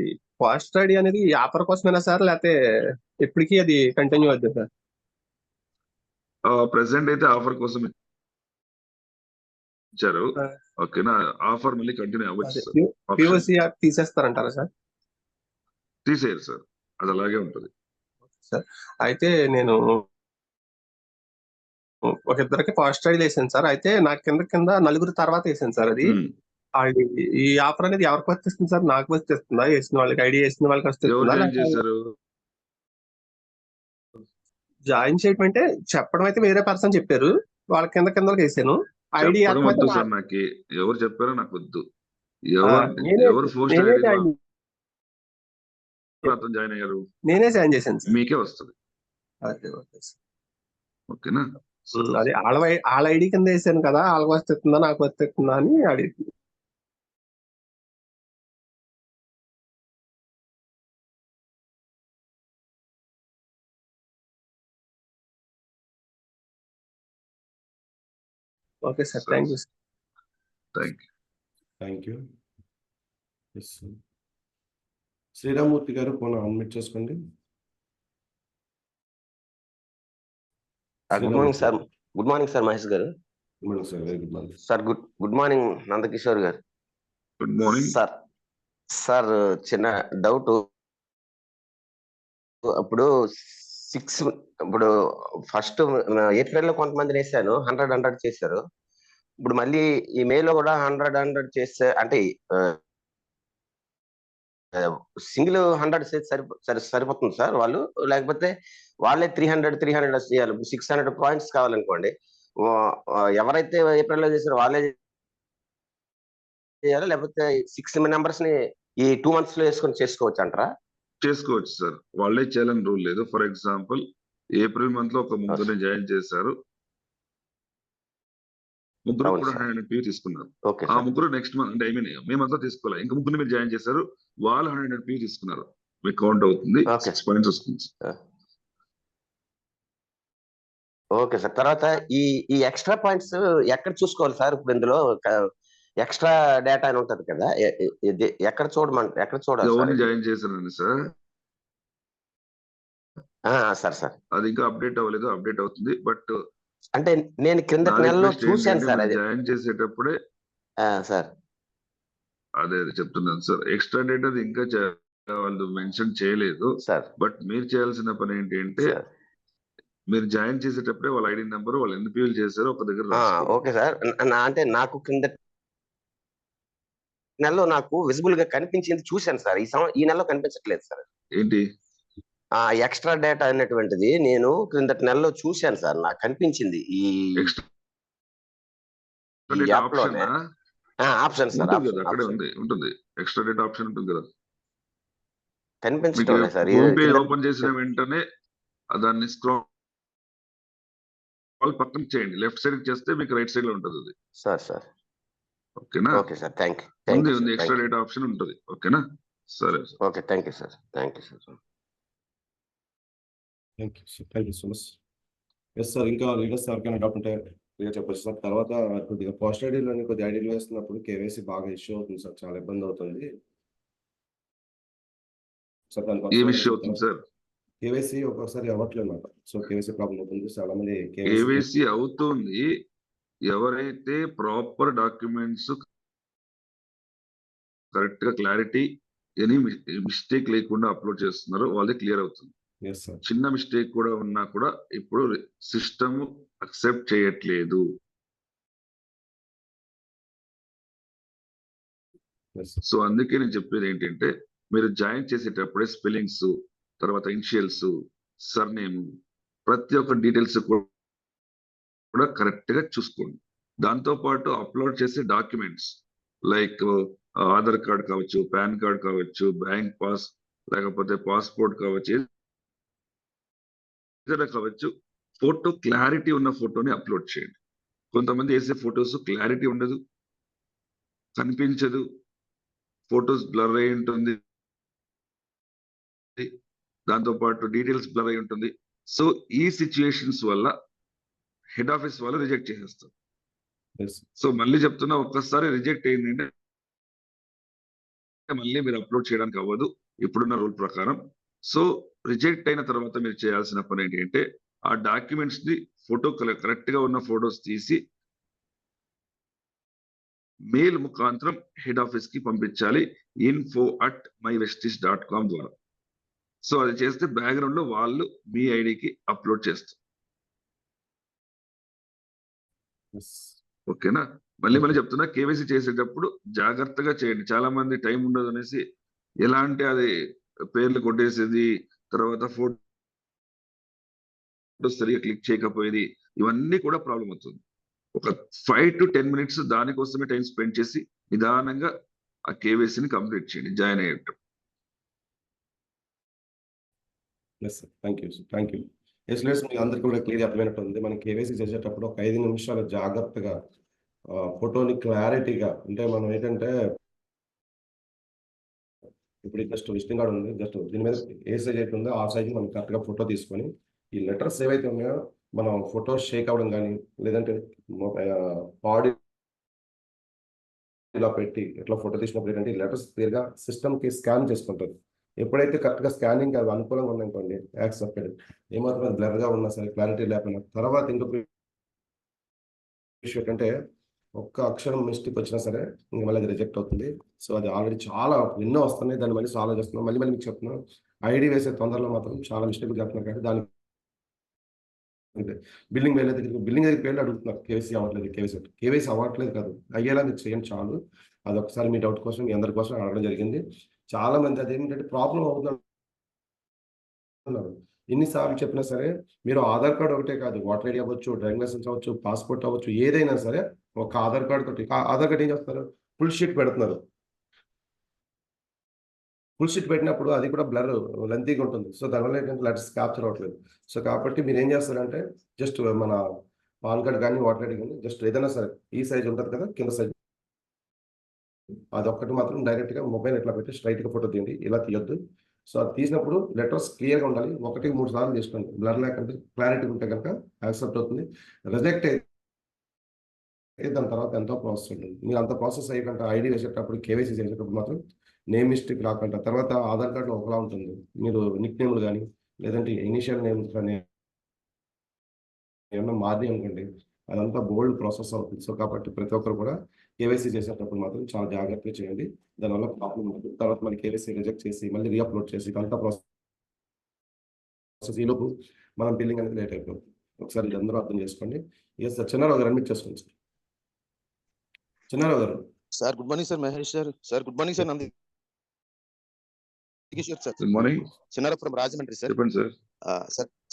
first ID అనేది ఆఫర్ కోసమేనా సార్, లేకపోతే ఎప్పటికీ అది కంటిన్యూ అవుతుంది సార్? ప్రెసెంట్ అయితే ఆఫర్ కోసం ఇచ్చారు. ఓకేనా? ఆఫర్ మళ్ళీ కంటిన్యూ అవ్వచ్చు సార్. POC యాప్ తీసేస్తారంటారా సార్? తీసేయరు సార్, అది అలాగే ఉంటుంది సార్. అయితే నేను ఒక ఇద్దరికి ఫాస్ట్ ఐడి వేసాను సార్. అయితే నా కింద నలుగురు తర్వాత వేసాను సార్. అది ఈ ఆఫర్ అనేది ఎవరికి వర్తిస్తుంది సార్? నాకు వర్తిస్తుందా? వేసిన వాళ్ళకి, ఐడి వేసిన వాళ్ళకి వర్తిస్తుందా? జాయిన్ చేయడం అంటే చెప్పడం అయితే వేరే పర్సన్ చెప్పారు, వాళ్ళ కింద వేసాను. ఐడి వద్దు సార్, నాకు ఎవరు చెప్పారో నాకు వద్దు. ఎవరు పోస్ట్ జాయిన్ అయ్యారు నేనే జాయిన్ చేశాను సార్. మీకే వస్తుంది. ఓకేనా? అదే వాళ్ళ ఐడి కింద వేసాను కదా, వాళ్ళకి వస్తుందా నాకు వస్తుందా అని అడిగి. Okay sir, thank you. Thank you. Sriramurthy గారు ఫోన్ అన్మ్యూట్ చేసుకోండి. Good morning sir. Good morning sir Mahesh గారు. Good morning sir. Very good morning sir. Good morning Nandakishore గారు. Good morning sir. చిన్న డౌట్. ఇప్పుడు ఫస్ట్ ఏప్రిల్ లో కొంతమంది వేసాను, 100 చేశారు. ఇప్పుడు మళ్ళీ ఈ మేలో కూడా 100 చేస్తే అంటే సింగిల్ 100 సరిపోతుంది సార్ వాళ్ళు, లేకపోతే వాళ్ళే 300 చేయాలి? 600 పాయింట్స్ కావాలనుకోండి, ఎవరైతే ఏప్రిల్ లో చేశారో వాళ్ళే చేయాలి, లేకపోతే 6 members ని ఈ 2 months లో వేసుకొని చేసుకోవచ్చు అంటారా? చేసుకోవచ్చు సార్, వాళ్ళే చేయాలని రూల్ లేదు. ఫర్ ఎగ్జాంపుల్ ఏప్రిల్ మంత్ లో ఒక ముగ్గురిని జాయిన్ చేశారు, ముగ్గురు కూడా 100 PV తీసుకున్నారు. ఆ ముగ్గురు నెక్స్ట్ మంత్ అంటే మే మంత్ లో తీసుకోవాలి. ఇంకా ముగ్గురు మీరు జాయిన్ చేశారు, వాళ్ళు 100 PV తీసుకున్నారు, మీకు కౌంట్ అవుతుంది, 6 points వస్తుంది. Okay sir. తర్వాత ఈ ఎక్స్ట్రా పాయింట్స్ ఎక్కడ చూసుకోవాలి సార్? ఇప్పుడు ఇందులో ఎక్స్ట్రా డేటా అని ఉంటది కదా, ఎక్కడ చూడాలి? ఎవరిని జాయిన్ చేశారండి సార్? సార్ అది ఇంకా అప్డేట్ అవ్వలేదు, అప్డేట్ అవుతుంది. బట్ అంటే నేను కింద నెలలో చూశాను సార్. అది జాయిన్ చేసేటప్పుడే సార్ అదే చెప్తున్నాను సార్. ఎక్స్ట్రా డేటా ఇంకా వాళ్ళు మెన్షన్ చేయలేదు సార్. బట్ మీరు చేయాల్సిన పని ఏంటి అంటే, మీరు జాయిన్ చేసేటప్పుడే వాళ్ళ ఐడి నెంబర్, వాళ్ళు ఎన్ని PVలు చేశారో ఒక దగ్గర. Okay sir. అంటే నాకు కింద నెలలో నాకు విజిబుల్ గా కనిపించింది చూశాను సార్. ఈ నెలలో కనిపించట్లేదు సార్. ఏంటి ఎక్స్ట్రా డేటా అనేటువంటిది నేను క్రిందటి నెలలో చూశాను సార్, నాకు కనిపించింది ఈ యాప్ లోనే. ఆప్షన్ సార్, ఉంటుంది కదా, ఆప్షన్ అక్కడే ఆప్షన్ ఉంటుంది ఎక్స్ట్రా డేటా ఆప్షన్ ఉంటుంది కదా. కనిపించడం మీకు లేదు సార్. హోమ్ పేజ్ కింద ఓపెన్ చేసిన వెంటనే దాన్ని స్క్రాల్ పక్కన చేయండి, లెఫ్ట్ సైడ్ చేస్తే మీకు రైట్ సైడ్ లో ఉంటుంది అది. సార్ ఓకేనా? ఓకే సార్, థ్యాంక్ యూ ఉంది sir, extra thank you. Data option ఉంటుంది. ఓకేనా? సరే sir. Okay, thank you sir, thank you sir. Thank you so much. Yes sir, ఇంకా లీడర్స్ ఎవరికైనా డౌట్ ఉంటే క్లియర్ చెప్పచ్చు సార్. తర్వాత కొద్దిగా పోస్ట్ ఐడీలోని కొద్దిగా ఐడీలు వేస్తున్నప్పుడు కేవైసీ బాగా ఇష్యూ అవుతుంది సార్, చాలా ఇబ్బంది అవుతుంది సార్. ఏం ఇష్యూ అవుతుంది సార్? కేవైసీ ఒక్కొక్కసారి అవ్వట్లేదు అన్నమాట. సో కేవైసీ ప్రాబ్లం అవుతుంది, చాలా మంది కేవైసీ అవుతుంది. ఎవరైతే ప్రాపర్ డాక్యుమెంట్స్ కరెక్ట్ గా క్లారిటీ ఎనీ మిస్టేక్ లేకుండా అప్లోడ్ చేస్తున్నారో వాళ్ళది క్లియర్ అవుతుంది. చిన్న మిస్టేక్ కూడా ఉన్నా కూడా ఇప్పుడు సిస్టమ్ అక్సెప్ట్ చేయట్లేదు. సో అందుకే నేను చెప్పేది ఏంటంటే, మీరు జాయిన్ చేసేటప్పుడే స్పెల్లింగ్స్, తర్వాత ఇనిషియల్స్, సర్నేమ్, ప్రతి ఒక్క డీటెయిల్స్ కూడా కరెక్ట్ గా చూసుకోండి. దాంతో పాటు అప్లోడ్ చేసే డాక్యుమెంట్స్ లైక్ ఆధార్ కార్డ్ కావచ్చు, పాన్ కార్డ్ కావచ్చు, బ్యాంక్ పాస్, లేకపోతే పాస్పోర్ట్ కావచ్చు, ఏదైనా కావచ్చు, ఫోటో క్లారిటీ ఉన్న ఫోటోని అప్లోడ్ చేయండి. కొంతమంది వేసే ఫొటోస్ క్లారిటీ ఉండదు, కనిపించదు, ఫొటోస్ బ్లర్ అయి ఉంటుంది, దాంతో పాటు డీటెయిల్స్ బ్లర్ అయి ఉంటుంది. సో ఈ సిచ్యుయేషన్స్ వల్ల హెడ్ ఆఫీస్ వాళ్ళు రిజెక్ట్ చేసేస్తారు. సో మళ్ళీ చెప్తున్నా, ఒక్కసారి రిజెక్ట్ అయిందంటే మళ్ళీ మీరు అప్లోడ్ చేయడానికి అవ్వదు ఇప్పుడున్న రూల్ ప్రకారం. సో రిజెక్ట్ అయిన తర్వాత మీరు చేయాల్సిన పని ఏంటంటే, ఆ డాక్యుమెంట్స్ ని ఫోటో కరెక్ట్ గా ఉన్న ఫొటోస్ తీసి మెయిల్ ముఖాంతరం హెడ్ ఆఫీస్ కి పంపించాలి, info@mywestis.com ద్వారా. సో అది చేస్తే బ్యాక్గ్రౌండ్ లో వాళ్ళు మీ ఐడికి అప్లోడ్ చేస్తారు. ఓకేనా? మళ్ళీ చెప్తున్నా, కేవైసీ చేసేటప్పుడు జాగ్రత్తగా చేయండి. చాలా మంది టైం ఉండదు అనేసి ఎలా అంటే అది పేర్లు కొట్టేసేది, తర్వాత ఫోటో సరిగా క్లిక్ చేయకపోయేది, ఇవన్నీ కూడా ప్రాబ్లం అవుతుంది. ఒక 5 to 10 minutes దానికోసమే టైం స్పెండ్ చేసి నిదానంగా ఆ కేవైసీని కంప్లీట్ చేయండి జాయిన్ అయ్యేటప్పుడు. Thank you. ఎస్ఎల్ఎస్ మీ అందరికీ కూడా క్లియర్ అర్థమైనట్టు ఉంది. మనం కేవైసీ చేసేటప్పుడు ఒక 5 నిమిషాలు జాగ్రత్తగా ఫోటోని క్లారిటీగా, అంటే మనం ఏంటంటే ఇప్పుడు జస్ట్ విజిటింగ్ కార్డ్ ఉంది, జస్ట్ దీని మీద ఏ సైజ్ అయితే ఉందో ఆ సైజ్ మనం కరెక్ట్గా ఫోటో తీసుకొని ఈ లెటర్స్ ఏవైతే ఉన్నాయో మనం ఫోటో షేక్ అవ్వడం కానీ, లేదంటే బాడీ ఇలా పెట్టి ఇట్లా ఫోటో తీసినప్పుడు ఏంటంటే ఈ లెటర్స్ క్లియర్గా సిస్టమ్కి స్కాన్ చేసుకుంటుంది. ఎప్పుడైతే కరెక్ట్గా స్కానింగ్ అవి అనుకూలంగా ఉన్నాయనుకోండి, యాక్సెప్టెడ్. ఏమాత్రం అది బ్లర్గా ఉన్నా సరే, క్లారిటీ లేకపోయినా, తర్వాత ఇంకొక ఇష్యూ ఏంటంటే ఒక్క అక్షరం మిస్టేక్ వచ్చినా సరే ఇంక మళ్ళీ అది రిజెక్ట్ అవుతుంది. సో అది ఆల్రెడీ చాలా ఎన్నో వస్తున్నాయి, దాన్ని మళ్ళీ సాల్వ్ చేస్తున్నాం. మళ్ళీ మీకు చెప్తున్నాం, ఐడి వేసే తొందరలో మాత్రం చాలా మిస్టేక్లు చెప్తున్నారు. కాబట్టి దానికి బిల్డింగ్ దగ్గరికి వెళ్ళి అడుగుతున్నారు, కేవైసీ అవ్వట్లేదు, కేవైసీ అవ్వట్లేదు కాదు, అయ్యేలా మీరు చేయండి చాలు. అదొకసారి మీ డౌట్ కోసం, మీ అందరి కోసం అడగడం జరిగింది. చాలా మంది అదేంటంటే ప్రాబ్లం అవుతున్నారు. ఎన్నిసార్లు చెప్పినా సరే మీరు ఆధార్ కార్డు ఒకటే కాదు, వాటర్ ఐడి అవ్వచ్చు, డ్రైవింగ్ లైసెన్స్ అవ్వచ్చు, పాస్పోర్ట్ అవ్వచ్చు, ఏదైనా సరే ఒక ఆధార్ కార్డు తోటి, ఆధార్ కార్డు ఏం చేస్తున్నారు, ఫుల్ షీట్ పెడుతున్నారు. ఫుల్ షీట్ పెట్టినప్పుడు అది కూడా బ్లర్ లెంతీగా ఉంటుంది. సో దానివల్ల ఏంటంటే లెటర్స్ క్యాప్చర్ అవ్వట్లేదు. సో కాబట్టి మీరు ఏం చేస్తారంటే జస్ట్ మన పాన్ కార్డ్ కానీ, వాటర్ ఐడి కానీ, జస్ట్ ఏదైనా సరే ఈ సైజ్ ఉంటుంది కదా, కింద సైజ్, అదొక్కటి మాత్రం డైరెక్ట్గా మొబైల్ ఎట్లా పెట్టి స్ట్రైట్గా ఫోటో తీయండి, ఇలా తీయొద్దు. సో అది తీసినప్పుడు లెటర్స్ క్లియర్గా ఉండాలి. 1-3 సార్లు తీసుకోండి. బ్లర్ లేకుంటే క్లారిటీ ఉంటే కనుక యాక్సెప్ట్ అవుతుంది. రిజెక్ట్ అయితే దాని తర్వాత ఎంతో ప్రాసెస్ ఉంటుంది. మీరు అంత ప్రాసెస్ అయ్యకుండా ఐడి వేసేటప్పుడు, కేవైసీ చేసేటప్పుడు మాత్రం నేమ్ మిస్టేక్ రాకుండా, తర్వాత ఆధార్ కార్డులో ఒకలా ఉంటుంది, మీరు నిక్ నేమ్లు కానీ లేదంటే ఇనిషియల్ నేమ్స్ కానీ ఏమన్నా మారి అనుకోండి, అదంతా బోల్డ్ ప్రాసెస్ అవుతుంది. సో కాబట్టి ప్రతి ఒక్కరు కూడా కేవైసీ చేసేటప్పుడు మాత్రం చాలా జాగ్రత్తగా చేయండి. దానివల్ల ప్రాబ్లం ఉంటుంది. తర్వాత మళ్ళీ కేవైసీ రిజెక్ట్ చేసి మళ్ళీ రీఅప్లోడ్ చేసి ఇదంతా ప్రాసెస్, ఈలోపు మనం బిల్లింగ్ అనేది లేట్ అయిపోతుంది. ఒకసారి ఇది అందరూ అర్థం చేసుకోండి. ఎస్ సార్, చిన్నారావు గారు అడ్మిట్ చేసుకోండి సార్. చిన్నారావు గారు sir. Good morning sir. Mahesh sir. Sir good morning sir. Nandi sir. Good morning. Chinnarao from Rajahmundry sir. చెప్పండి సార్.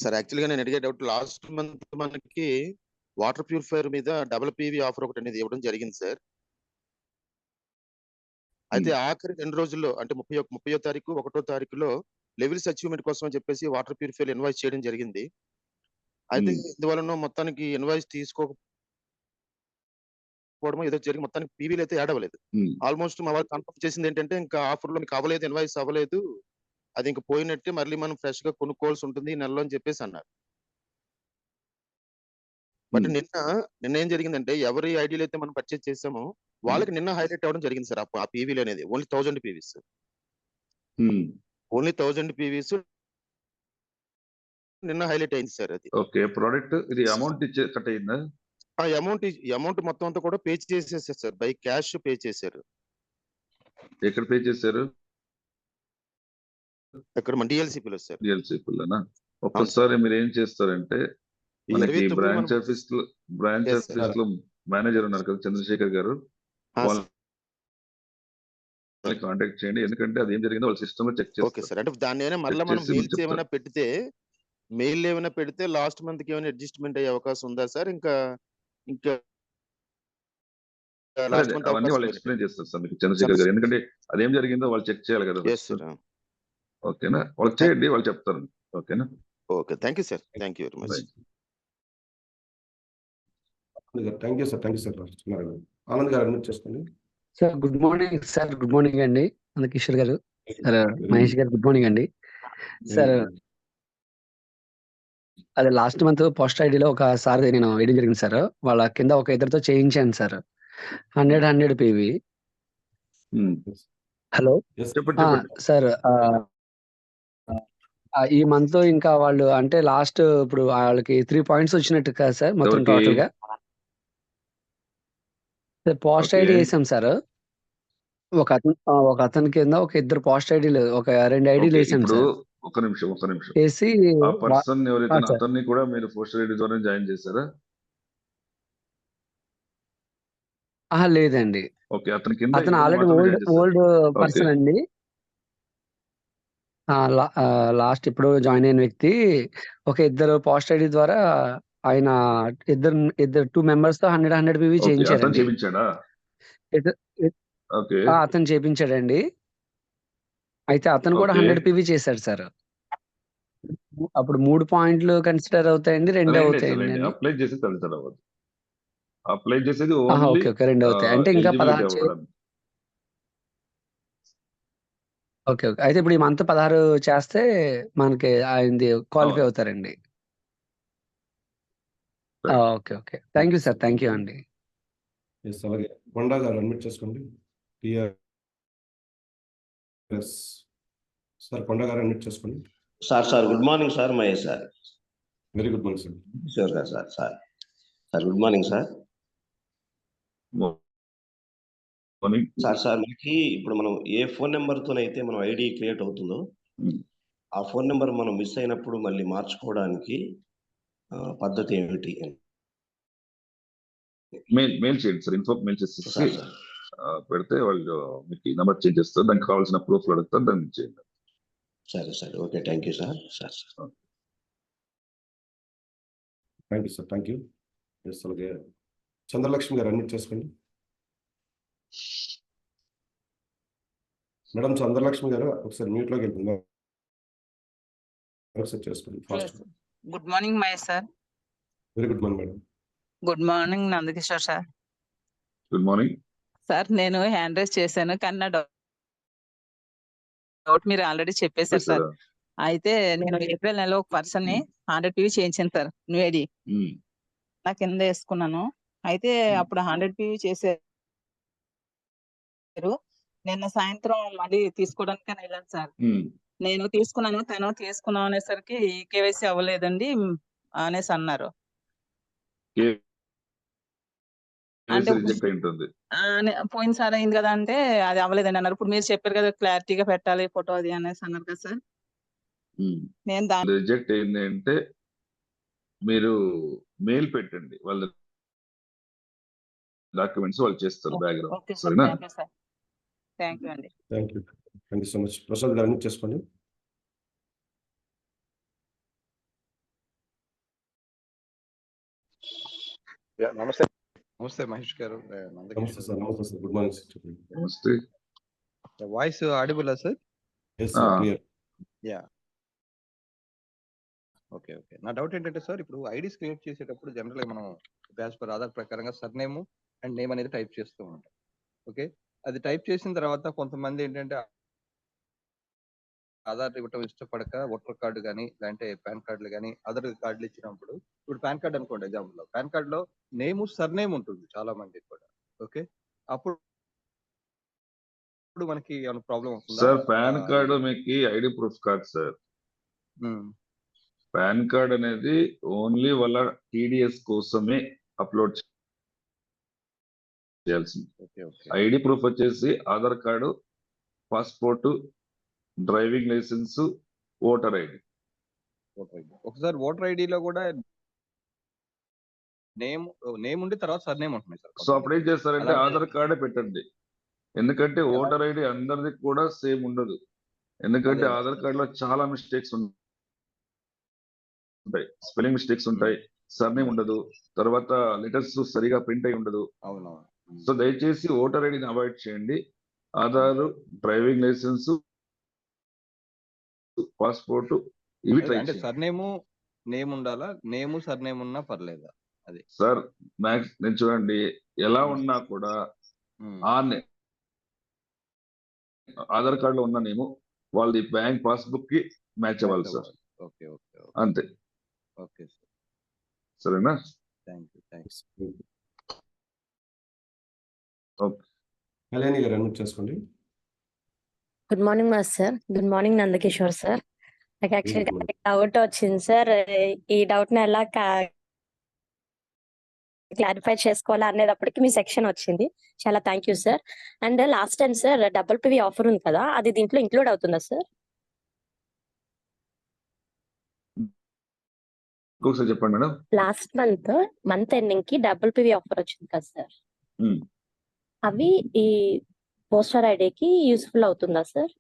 సార్ యాక్చువల్గా నేను అడిగే డౌట్, లాస్ట్ మంత్ మనకి వాటర్ ప్యూరిఫైయర్ మీద డబుల్ పీవీ ఆఫర్ ఒకటి అనేది ఇవ్వడం జరిగింది సార్. అయితే ఆఖరి 2 రోజుల్లో అంటే 30వ తారీఖు 1వ తారీఖులో లెవెల్స్ అచీవ్మెంట్ కోసం అని చెప్పేసి వాటర్ ప్యూరిఫైర్ ఇన్వాయిస్ చేయడం జరిగింది. అయితే ఇందువలన మొత్తానికి ఇన్వాయిస్ తీసుకోకపోవడం ఏదో జరిగి మొత్తానికి పీవీలు అయితే యాడ్ అవ్వలేదు. ఆల్మోస్ట్ మా వాళ్ళు కన్ఫర్మ్ చేసింది ఏంటంటే ఇంకా ఆఫర్ లో మీకు అవ్వలేదు, ఇన్వాయిస్ అవ్వలేదు, అది ఇంకా పోయినట్టే, మళ్ళీ మనం ఫ్రెష్ గా కొనుక్కోవాల్సి ఉంటుంది ఈ నెలలో అని చెప్పేసి అన్నారు. బట్ నిన్న ఏం జరిగిందంటే ఎవరి ఐడియాలో అయితే మనం పర్చేజ్ చేసామో వాళ్ళకి నిన్న హైలైట్ అవ్వడం జరిగింది సార్. ఆ పీవీలు అనేది ఓన్లీ 1000 పీవీస్, ఓన్లీ 1000 పీవీస్ నిన్న హైలైట్ అయింది సార్. అది ఓకే. ప్రోడక్ట్ ఇది అమౌంట్ ఇచ్చే కట్ అయిందా? ఆ అమౌంట్ మొత్తం అంతా కూడా పే చేసేసారు సార్, బై క్యాష్ పే చేశారు. ఎక్కడ పే చేశారు? ఎక్కడ మన డిఎల్సిపిలో సార్. డిఎల్సిపిలోనా? ఒక్కసారి మీరు ఏం చేస్తారంటే మనకి బ్రాంచ్ ఆఫీస్ లో మేనేజర్ ఉన్నారు కదా చంద్రశేఖర్ గారు, వాళ్ళని కాంటాక్ట్ చేయండి. ఎందుకంటే అది ఏం జరిగిందో వాళ్ళ సిస్టమ్ లో చెక్ ఓకే చేస్తారు. సార్. అంటే దాన్ని ఏమైనా మళ్ళీ మనం మెయిల్స్ ఏమైనా పెడితే లాస్ట్ మంత్ కి ఏమైనా అడ్జస్ట్మెంట్ అయ్యే అవకాశం ఉందా సార్? ఇంకా లాస్ట్ మంత్ అవన్నీ వాళ్ళు ఎక్స్ప్లెయిన్ చేస్తారు సార్ మీకు చంద్రశేఖర్ గారు, ఎందుకంటే అదేం జరిగిందో వాళ్ళు చెక్ చేయాలి కదా. ఓకేనా? వాళ్ళకి చేయండి, వాళ్ళు చెప్తారు. ఓకేనా? Okay, thank you sir, thank you very much. Thank you sir, Anand గారు అడ్మిట్ చేసుకోండి. Sir good morning sir. Good morning అండి కిషోర్ గారు. సార్ మహేష్ గారు గుడ్ మార్నింగ్ అండి. సార్ అదే లాస్ట్ మంత్ పోస్ట్ ఐడిలో ఒక సార్ నేను వేయడం జరిగింది సార్. వాళ్ళ కింద ఒక ఇద్దరితో చేయించాను సార్ 100 పీవీ. హలో సార్, ఈ మంత్ ఇంకా వాళ్ళు అంటే లాస్ట్ ఇప్పుడు వాళ్ళకి 3 పాయింట్స్ వచ్చినట్టు కదా సార్ మొత్తం టోటల్ గా. పోస్ట్ ఐడి వేసాం సార్. ఒక అతని కింద ఒక ఇద్దరు పోస్ట్ ఐడీలు, ఒక 2 ఐడీలు వేసాం సార్. ఒక నిమిషం వేసి ఆ పర్సన్ ఎవరైతే అతన్ని కూడా మీరు పోస్టర్ ఐడి ద్వారా జాయిన్ చేశారా? లేదండి. ఓకే, అతని కింద అతను ఆల్రెడీ ఓల్డ్ పర్సన్ అండి. లాస్ట్ ఇప్పుడు జాయిన్ అయిన వ్యక్తి ఒక ఇద్దరు పోస్ట్ ఐడి ద్వారా ఆయన ఇద్దరు 2 మెంబర్స్ తో 100 పీవీ చేయించారండి. అతను చేయించాడండి. అయితే అతను కూడా 100 పీవీ చేశాడు సార్. అప్పుడు 3 పాయింట్లు కన్సిడర్ అవుతాయండి, 2 అవుతాయండి? అప్లై చేసి కన్సిడర్ అవ్వదు. అప్లై చేసేది ఓకే, 2 అవుతాయి అంటే ఇంకా 16. ఓకే, అయితే ఇప్పుడు ఈ మంత్ 16 చేస్తే మనకి ఆయనది క్వాలిఫై అవుతారండి. Okay, thank you sir, thank you అండి. అలాగే కొండా గారు అడ్మిట్ చేసుకోండి. సార్ కొండా గారు అడ్మిట్ చేసుకోండి. Sir good morning sir. Mahesh sir. Very good morning sir. షూర్ గా sir good morning sir. Sir మనకి ఇప్పుడు మనం ఏ ఫోన్ నెంబర్తోనైతే మనం ఐడి క్రియేట్ అవుతుందో ఆ ఫోన్ నెంబర్ మనం మిస్ అయినప్పుడు మళ్ళీ మార్చుకోవడానికి పద్ధతి ఏమిటి? మెయిల్ చేయండి సార్, ఇన్ఫో మెయిల్ చేసి పెడితే వాళ్ళు మీకు నెంబర్ చేంజ్ చేస్తారు. దానికి కావాల్సిన ప్రూఫ్ అడుగుతారు, దాన్ని చేయండి. సరే okay, thank you sir. Thank you sir, thank you. అలాగే చంద్రలక్ష్మి గారు అడ్మిట్ చేసుకోండి. మేడం చంద్రలక్ష్మి గారు ఒకసారి మ్యూట్లోకి వెళ్తుందా, ఒకసారి చేసుకోండి fast. Good morning Mahesh sir. Very good morning madam. Good morning Nandakishore sir. Good morning sir. నేను హ్యాండ్ రైజ్ చేశాను కానీ నా డౌట్ మీరు ఆల్రెడీ చెప్పేశారు సార్. అయితే నేను ఏప్రిల్ నెలలో ఒక పర్సన్ ని 100 పీవీ చేయించాను సార్, న్యూ ఐడి నా కింద వేసుకున్నాను. అయితే అప్పుడు 100 పీవీ చేశారు. నిన్న సాయంత్రం మళ్ళీ తీసుకోవడానికి వెళ్ళాను సార్. నేను తీసుకున్నాను, తను తీసుకున్నాం అనేసరికి కేవైసీ అవ్వలేదండి అనేసి అన్నారు. అంటే పోయినసారి అయింది కదా అంటే అది అవ్వలేదండి అన్నారు. ఇప్పుడు మీరు చెప్పారు కదా క్లారిటీగా పెట్టాలి ఫోటో అది అనేసి అన్నారు కదా సార్. నేను రిజెక్ట్ అయింది అంటే మీరు మెయిల్ పెట్టండి, వాళ్ళ డాక్యుమెంట్స్ వాళ్ళు చేస్తారు బ్యాక్గ్రౌండ్. సరేనా? థ్యాంక్ యూ అండి. Thank you so much. Prasad గారు అడ్మిట్ చేసుకోండి. నమస్తే మహేష్ గారు. నమస్తే సార్. Good morning sir. నమస్తే. Voice audible sir? Yes sir, clear. Ya, okay. నా డౌట్ ఏంటంటే సార్, ఇప్పుడు ఐడీస్ క్రియేట్ చేసేటప్పుడు జనరల్గా మనం యాజ్ పర్ ఆధార్ ప్రకారంగా సర్నేమ్ అండ్ నేమ్ అనేది టైప్ చేస్తూ ఉంటాం. ఓకే, అది టైప్ చేసిన తర్వాత కొంతమంది ఏంటంటే ఆధార్ ఇవ్వటం ఇష్టపడక ఓటర్ కార్డు కానీ లేదంటే పాన్ కార్డులు కానీ అదర్ కార్డులు ఇచ్చినప్పుడు, ఇప్పుడు పాన్ కార్డు అనుకోండి ఎగ్జాంపుల్, పాన్ కార్డులో నేమ్ సర్నేమ్ ఉంటుంది చాలా మందికి కూడా. ఓకే, అప్పుడు మనకి ఏమైనా ప్రాబ్లం వస్తుందా? సార్ పాన్ కార్డు మీకు ఐడి ప్రూఫ్ కాదు సార్. పాన్ కార్డ్ అనేది ఓన్లీ వాళ్ళ టీడీఎస్ కోసమే అప్లోడ్ చేయాల్సింది. ఐడి ప్రూఫ్ వచ్చేసి Aadhaar card, passport, driving licence, voter ID. ఒకసారి ఓటర్ ఐడిలో కూడా నేమ్ ఉండి తర్వాత సర్నేమ్ ఉంటుంది సార్. సో అప్పుడు ఏం చేస్తారంటే ఆధార్ కార్డే పెట్టండి, ఎందుకంటే ఓటర్ ఐడి అందరిది కూడా సేమ్ ఉండదు. ఎందుకంటే ఆధార్ కార్డ్ లో చాలా మిస్టేక్స్ ఉంటాయి, స్పెల్లింగ్ మిస్టేక్స్ ఉంటాయి, సర్నేమ్ ఉండదు, తర్వాత లెటర్స్ సరిగా ప్రింట్ అయి ఉండదు. సో దయచేసి ఓటర్ ఐడిని అవాయిడ్ చేయండి. ఆధార్, డ్రైవింగ్ లైసెన్స్, పాస్పోర్ట్ ఇవి ట్రై అంటే చేయండి. సర్నేము నేమ్ ఉండాలా? నేము సర్నేమ్ ఉన్నా పర్లేదా? అది సార్ మ్యాక్స్ నేను చూడండి, ఎలా ఉన్నా కూడా ఆధార్ కార్డ్ లో ఉన్న నేము వాళ్ళది బ్యాంక్ పాస్బుక్ కి మ్యాచ్ అవ్వాలి సార్. ఓకే, అంతే. ఓకే సార్, సరేనా? థ్యాంక్స్. ఓకే, కళ్యాణి గారు అన్మ్యూట్ చేసుకోండి. Good morning master. Good morning Nandakishore sir. నాకు యాక్చువల్గా డౌట్ వచ్చింది సార్. ఈ డౌట్ ని ఎలా క్లారిఫై చేసుకోవాలా అనేటప్పటికి మీ సెక్షన్ వచ్చింది. చాలా thank you sir. And last time sir double PV offer ఉంది కదా, అది దీంట్లో ఇంక్లూడ్ అవుతుందా సార్? ఇంకొకసారి చెప్పండి మేడం. లాస్ట్ మంత్ ఎండింగ్ కి డబుల్ పివి ఆఫర్ వచ్చింది కదా సార్, అవి ఈ పోస్టర్ ఐడికి యూస్ఫుల్ అవుతుందా సార్?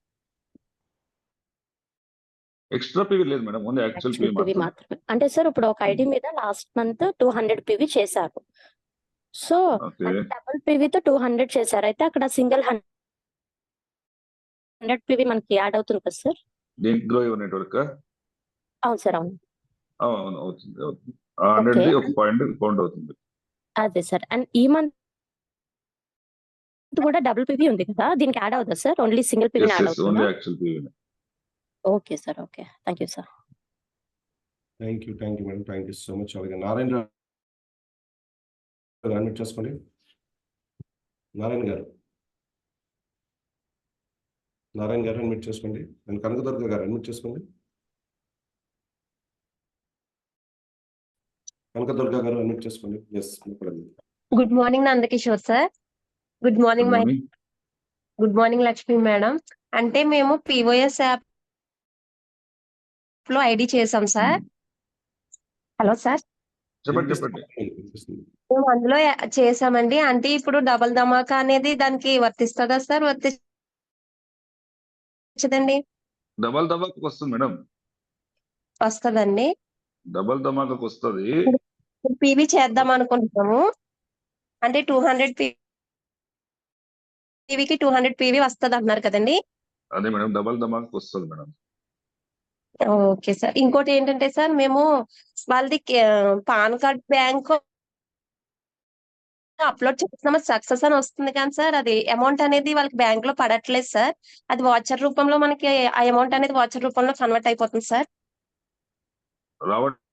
ఎక్స్ట్రా పివి లేదు madam, only actual PV PV మాత్రమే. అంటే సార్ ఇప్పుడు ఒక ఐడి మీద లాస్ట్ మంత్ 200 పివి చేశారు, సో డబుల్ పివితో 200 చేశారు, అయితే అక్కడ సింగిల్ 100 పివి మనకి యాడ్ అవుతుంది కదా సార్? Grow your network. అవును సార్, అవును అవుతుంది. 100 ఒక పాయింట్ కౌంట్ అవుతుంది. అదే సార్. అండ్ ఈ మంత్ కూడా డబుల్ పివి ఉంది కదా, దీనికి యాడ్ అవుతుందా sir? Only single PV add అవుతుందా? Only actual PV. Okay sir, okay, thank you sir. Thank you madam, thank you so much. అలాగే నారాయణ గారు అన్మ్యూట్ చేసుకోండి. నారాయణ గారు అన్మ్యూట్ చేసుకోండి. అండ్ కనకదుర్గ గారు అన్మ్యూట్ చేసుకోండి. కనకదుర్గ గారు అన్మ్యూట్ చేసుకోండి. Yes, good morning Nandakishore sir. Good morning Lakshmi madam. అంటే మేము పిఓఎస్ యాప్ లో ఐడి చేసాం సార్. హలో సార్, చెప్పండి. మేము అందులో చేసామండి. అంటే ఇప్పుడు డబల్ ధమాకా అనేది దానికి వర్తిస్తుందా సార్? వర్తించదండి? డబల్ ధమాకాకు వస్తుంది మేడం, వస్తుందండి. డబల్ ధమాకాకు వస్తుంది. పివి చేద్దాం అనుకుంటున్నాము, అంటే 200 పివికి 200 పివి వస్తుంది అంటున్నారు కదండి? అదే మేడం, డబల్ ధమాకాకు వస్తుంది మేడం. Okay sir. ఇంకోటి ఏంటంటే సార్, మేము వాళ్ళది పాన్ కార్డ్ బ్యాంక్ అప్లోడ్ చేస్తున్నాము, సక్సెస్ అని వస్తుంది కానీ సార్ అది అమౌంట్ అనేది వాళ్ళకి బ్యాంక్ లో పడట్లేదు సార్. అది వాచర్ రూపంలో మనకి ఆ అమౌంట్ అనేది వాచర్ రూపంలో కన్వర్ట్ అయిపోతుంది సార్. రావట్లేదా?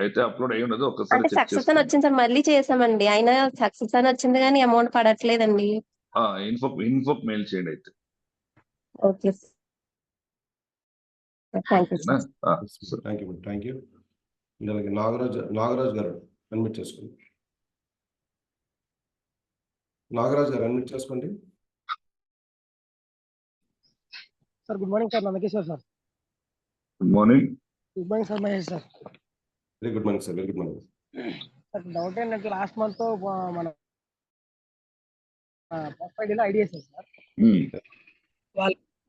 అయితే అప్లోడ్ అయ్యి ఉండదు, ఒకసారి అంటే చెక్ సక్సెస్ అని వచ్చింది సార్, మళ్ళీ చేసామండి, అయినా సక్సెస్ అని వచ్చింది కానీ అమౌంట్ పడట్లేదండి. ఇన్ఫో మెయిల్ చేయండి అయితే. Okay, thank you sir. Thank you. అలాగే నాగరాజ్ గారు అన్మ్యూట్ చేసుకోండి. నాగరాజ్ గారు అన్మ్యూట్ చేసుకోండి. Sir good morning sir, Nandakishore sir. Good morning sir, Mahesh sir. Very good morning sir. Sir doubt ఏంటంటే లాస్ట్ మంత్ మన ఐడిలో ఐడి వేసారు సార్.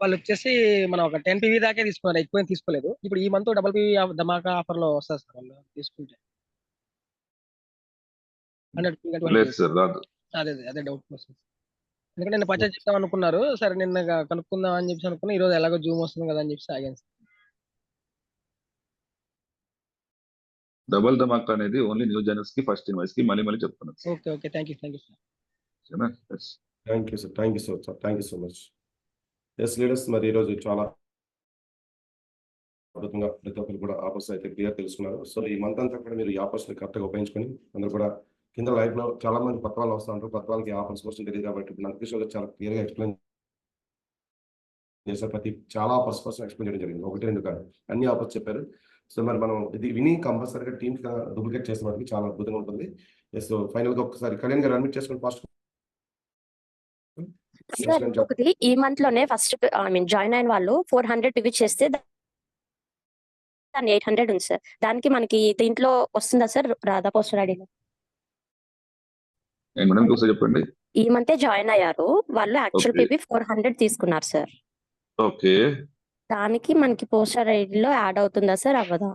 వాళ్ళు వచ్చేసి మనం ఒక 10 పివి దాకే తీసుకున్నారు, ఎక్కువ తీసుకోలేదు. ఇప్పుడు ఈ మంత్ డబుల్ పివి ధమాకా ఆఫర్ లో వస్తుంది సార్, వాళ్ళు తీసుకుంటే 100 లేదు సార్, రాదు. అదే డౌట్ కోసం. ఎందుకంటే నేను పర్చేజ్ చేద్దాం అనుకున్నారు. సరే నిన్న కనుక్కుందాం అని చెప్పేసి అనుకున్నా. ఈ రోజు ఎలాగో జూమ్ వస్తుంది కదా అని చెప్పేసి ఆగాను సార్. డబల్ ధమాకా అనేది ఓన్లీ న్యూ జనర్స్ కి ఫస్ట్ ఇన్వాయిస్ కి మళ్ళీ చెప్తున్నాను sir. Okay okay thank you sir. ఓకేనా? Yes. Thank you sir, thank you sir, thank you so much. Yes leaders, మరి ఈరోజు చాలా అద్భుతంగా ప్రతి ఒక్కరు కూడా ఆఫర్స్ అయితే క్లియర్ తెలుసుకున్నారు. సో ఈ మంత్ అంతా కూడా మీరు ఈ ఆఫర్స్ కరెక్ట్గా ఉపయోగించుకొని అందరూ కూడా కింద లైవ్ లో చాలా మంది కొత్త వాళ్ళు వస్తూ ఉంటారు. కొత్త వాళ్ళకి ఆఫర్స్ కోసం తెలియదు కాబట్టి నందకిషోర్ గారు చాలా క్లియర్గా ఎక్స్ప్లెయిన్ చేశారు. చాలా ఆఫర్స్ కోసం ఎక్స్ప్లెయిన్ చేయడం జరిగింది, 1-2 కాదు, అన్ని ఆఫర్స్ చెప్పారు. సో మరి మనం ఇది విని కంపల్సరీగా టీమ్స్ డూప్లికేట్ చేసిన వాటికి చాలా అద్భుతంగా ఉంటుంది. సో ఫైనల్ గా ఒకసారి కళ్యాణ్ గారు అడ్మిట్ చేసుకుని ఫాస్ట్. సార్ ఇంకొకటి, ఈ మంత్ లోనే ఫస్ట్ జాయిన్ అయిన వాళ్ళు 400 PV చేస్తే దాన్ని 800 ఉంది సార్. దానికి మనకి దీంట్లో వస్తుందా సార్ రాధా పోస్టర్ ఐడిలో? చెప్పండి. ఈ మంతే జాయిన్ అయ్యారు వాళ్ళు, యాక్చువల్ PV 400 తీసుకున్నారు సార్. ఓకే, దానికి మనకి పోస్టర్ ఐడిలో యాడ్ అవుతుందా సార్, అవ్వదా?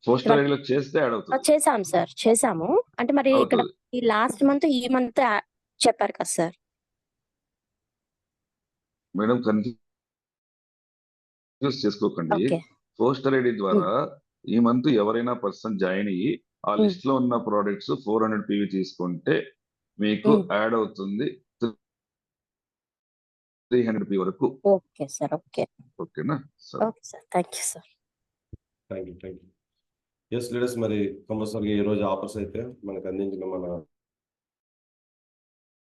పోస్టర్ ఐడిలో చేస్తే యాడ్ అవుతుంది. చేసాం సార్, చేసాము. అంటే మరి ఇక్కడ ఈ లాస్ట్ మంత్ ఈ మంత్ చెప్పారు కదా సార్. మేడం కన్ఫ్యూజ్ చేసుకోకండి. పోస్టర్ ఐడి ద్వారా ఈ మంత్ ఎవరైనా పర్సన్ జాయిన్ అయ్యి ఆ లిస్ట్ లో ఉన్న ప్రోడక్ట్స్ 400 PV తీసుకుంటే మీకు యాడ్ అవుతుంది 300 PV వరకు. ఓకే సార్, ఓకే, ఓకేనా? Okay sir, thank you sir. Thank you. Yes leaders, మరి కంపల్సరీగా ఈ రోజు ఆఫర్స్ అయితే మనకు అందించిన మన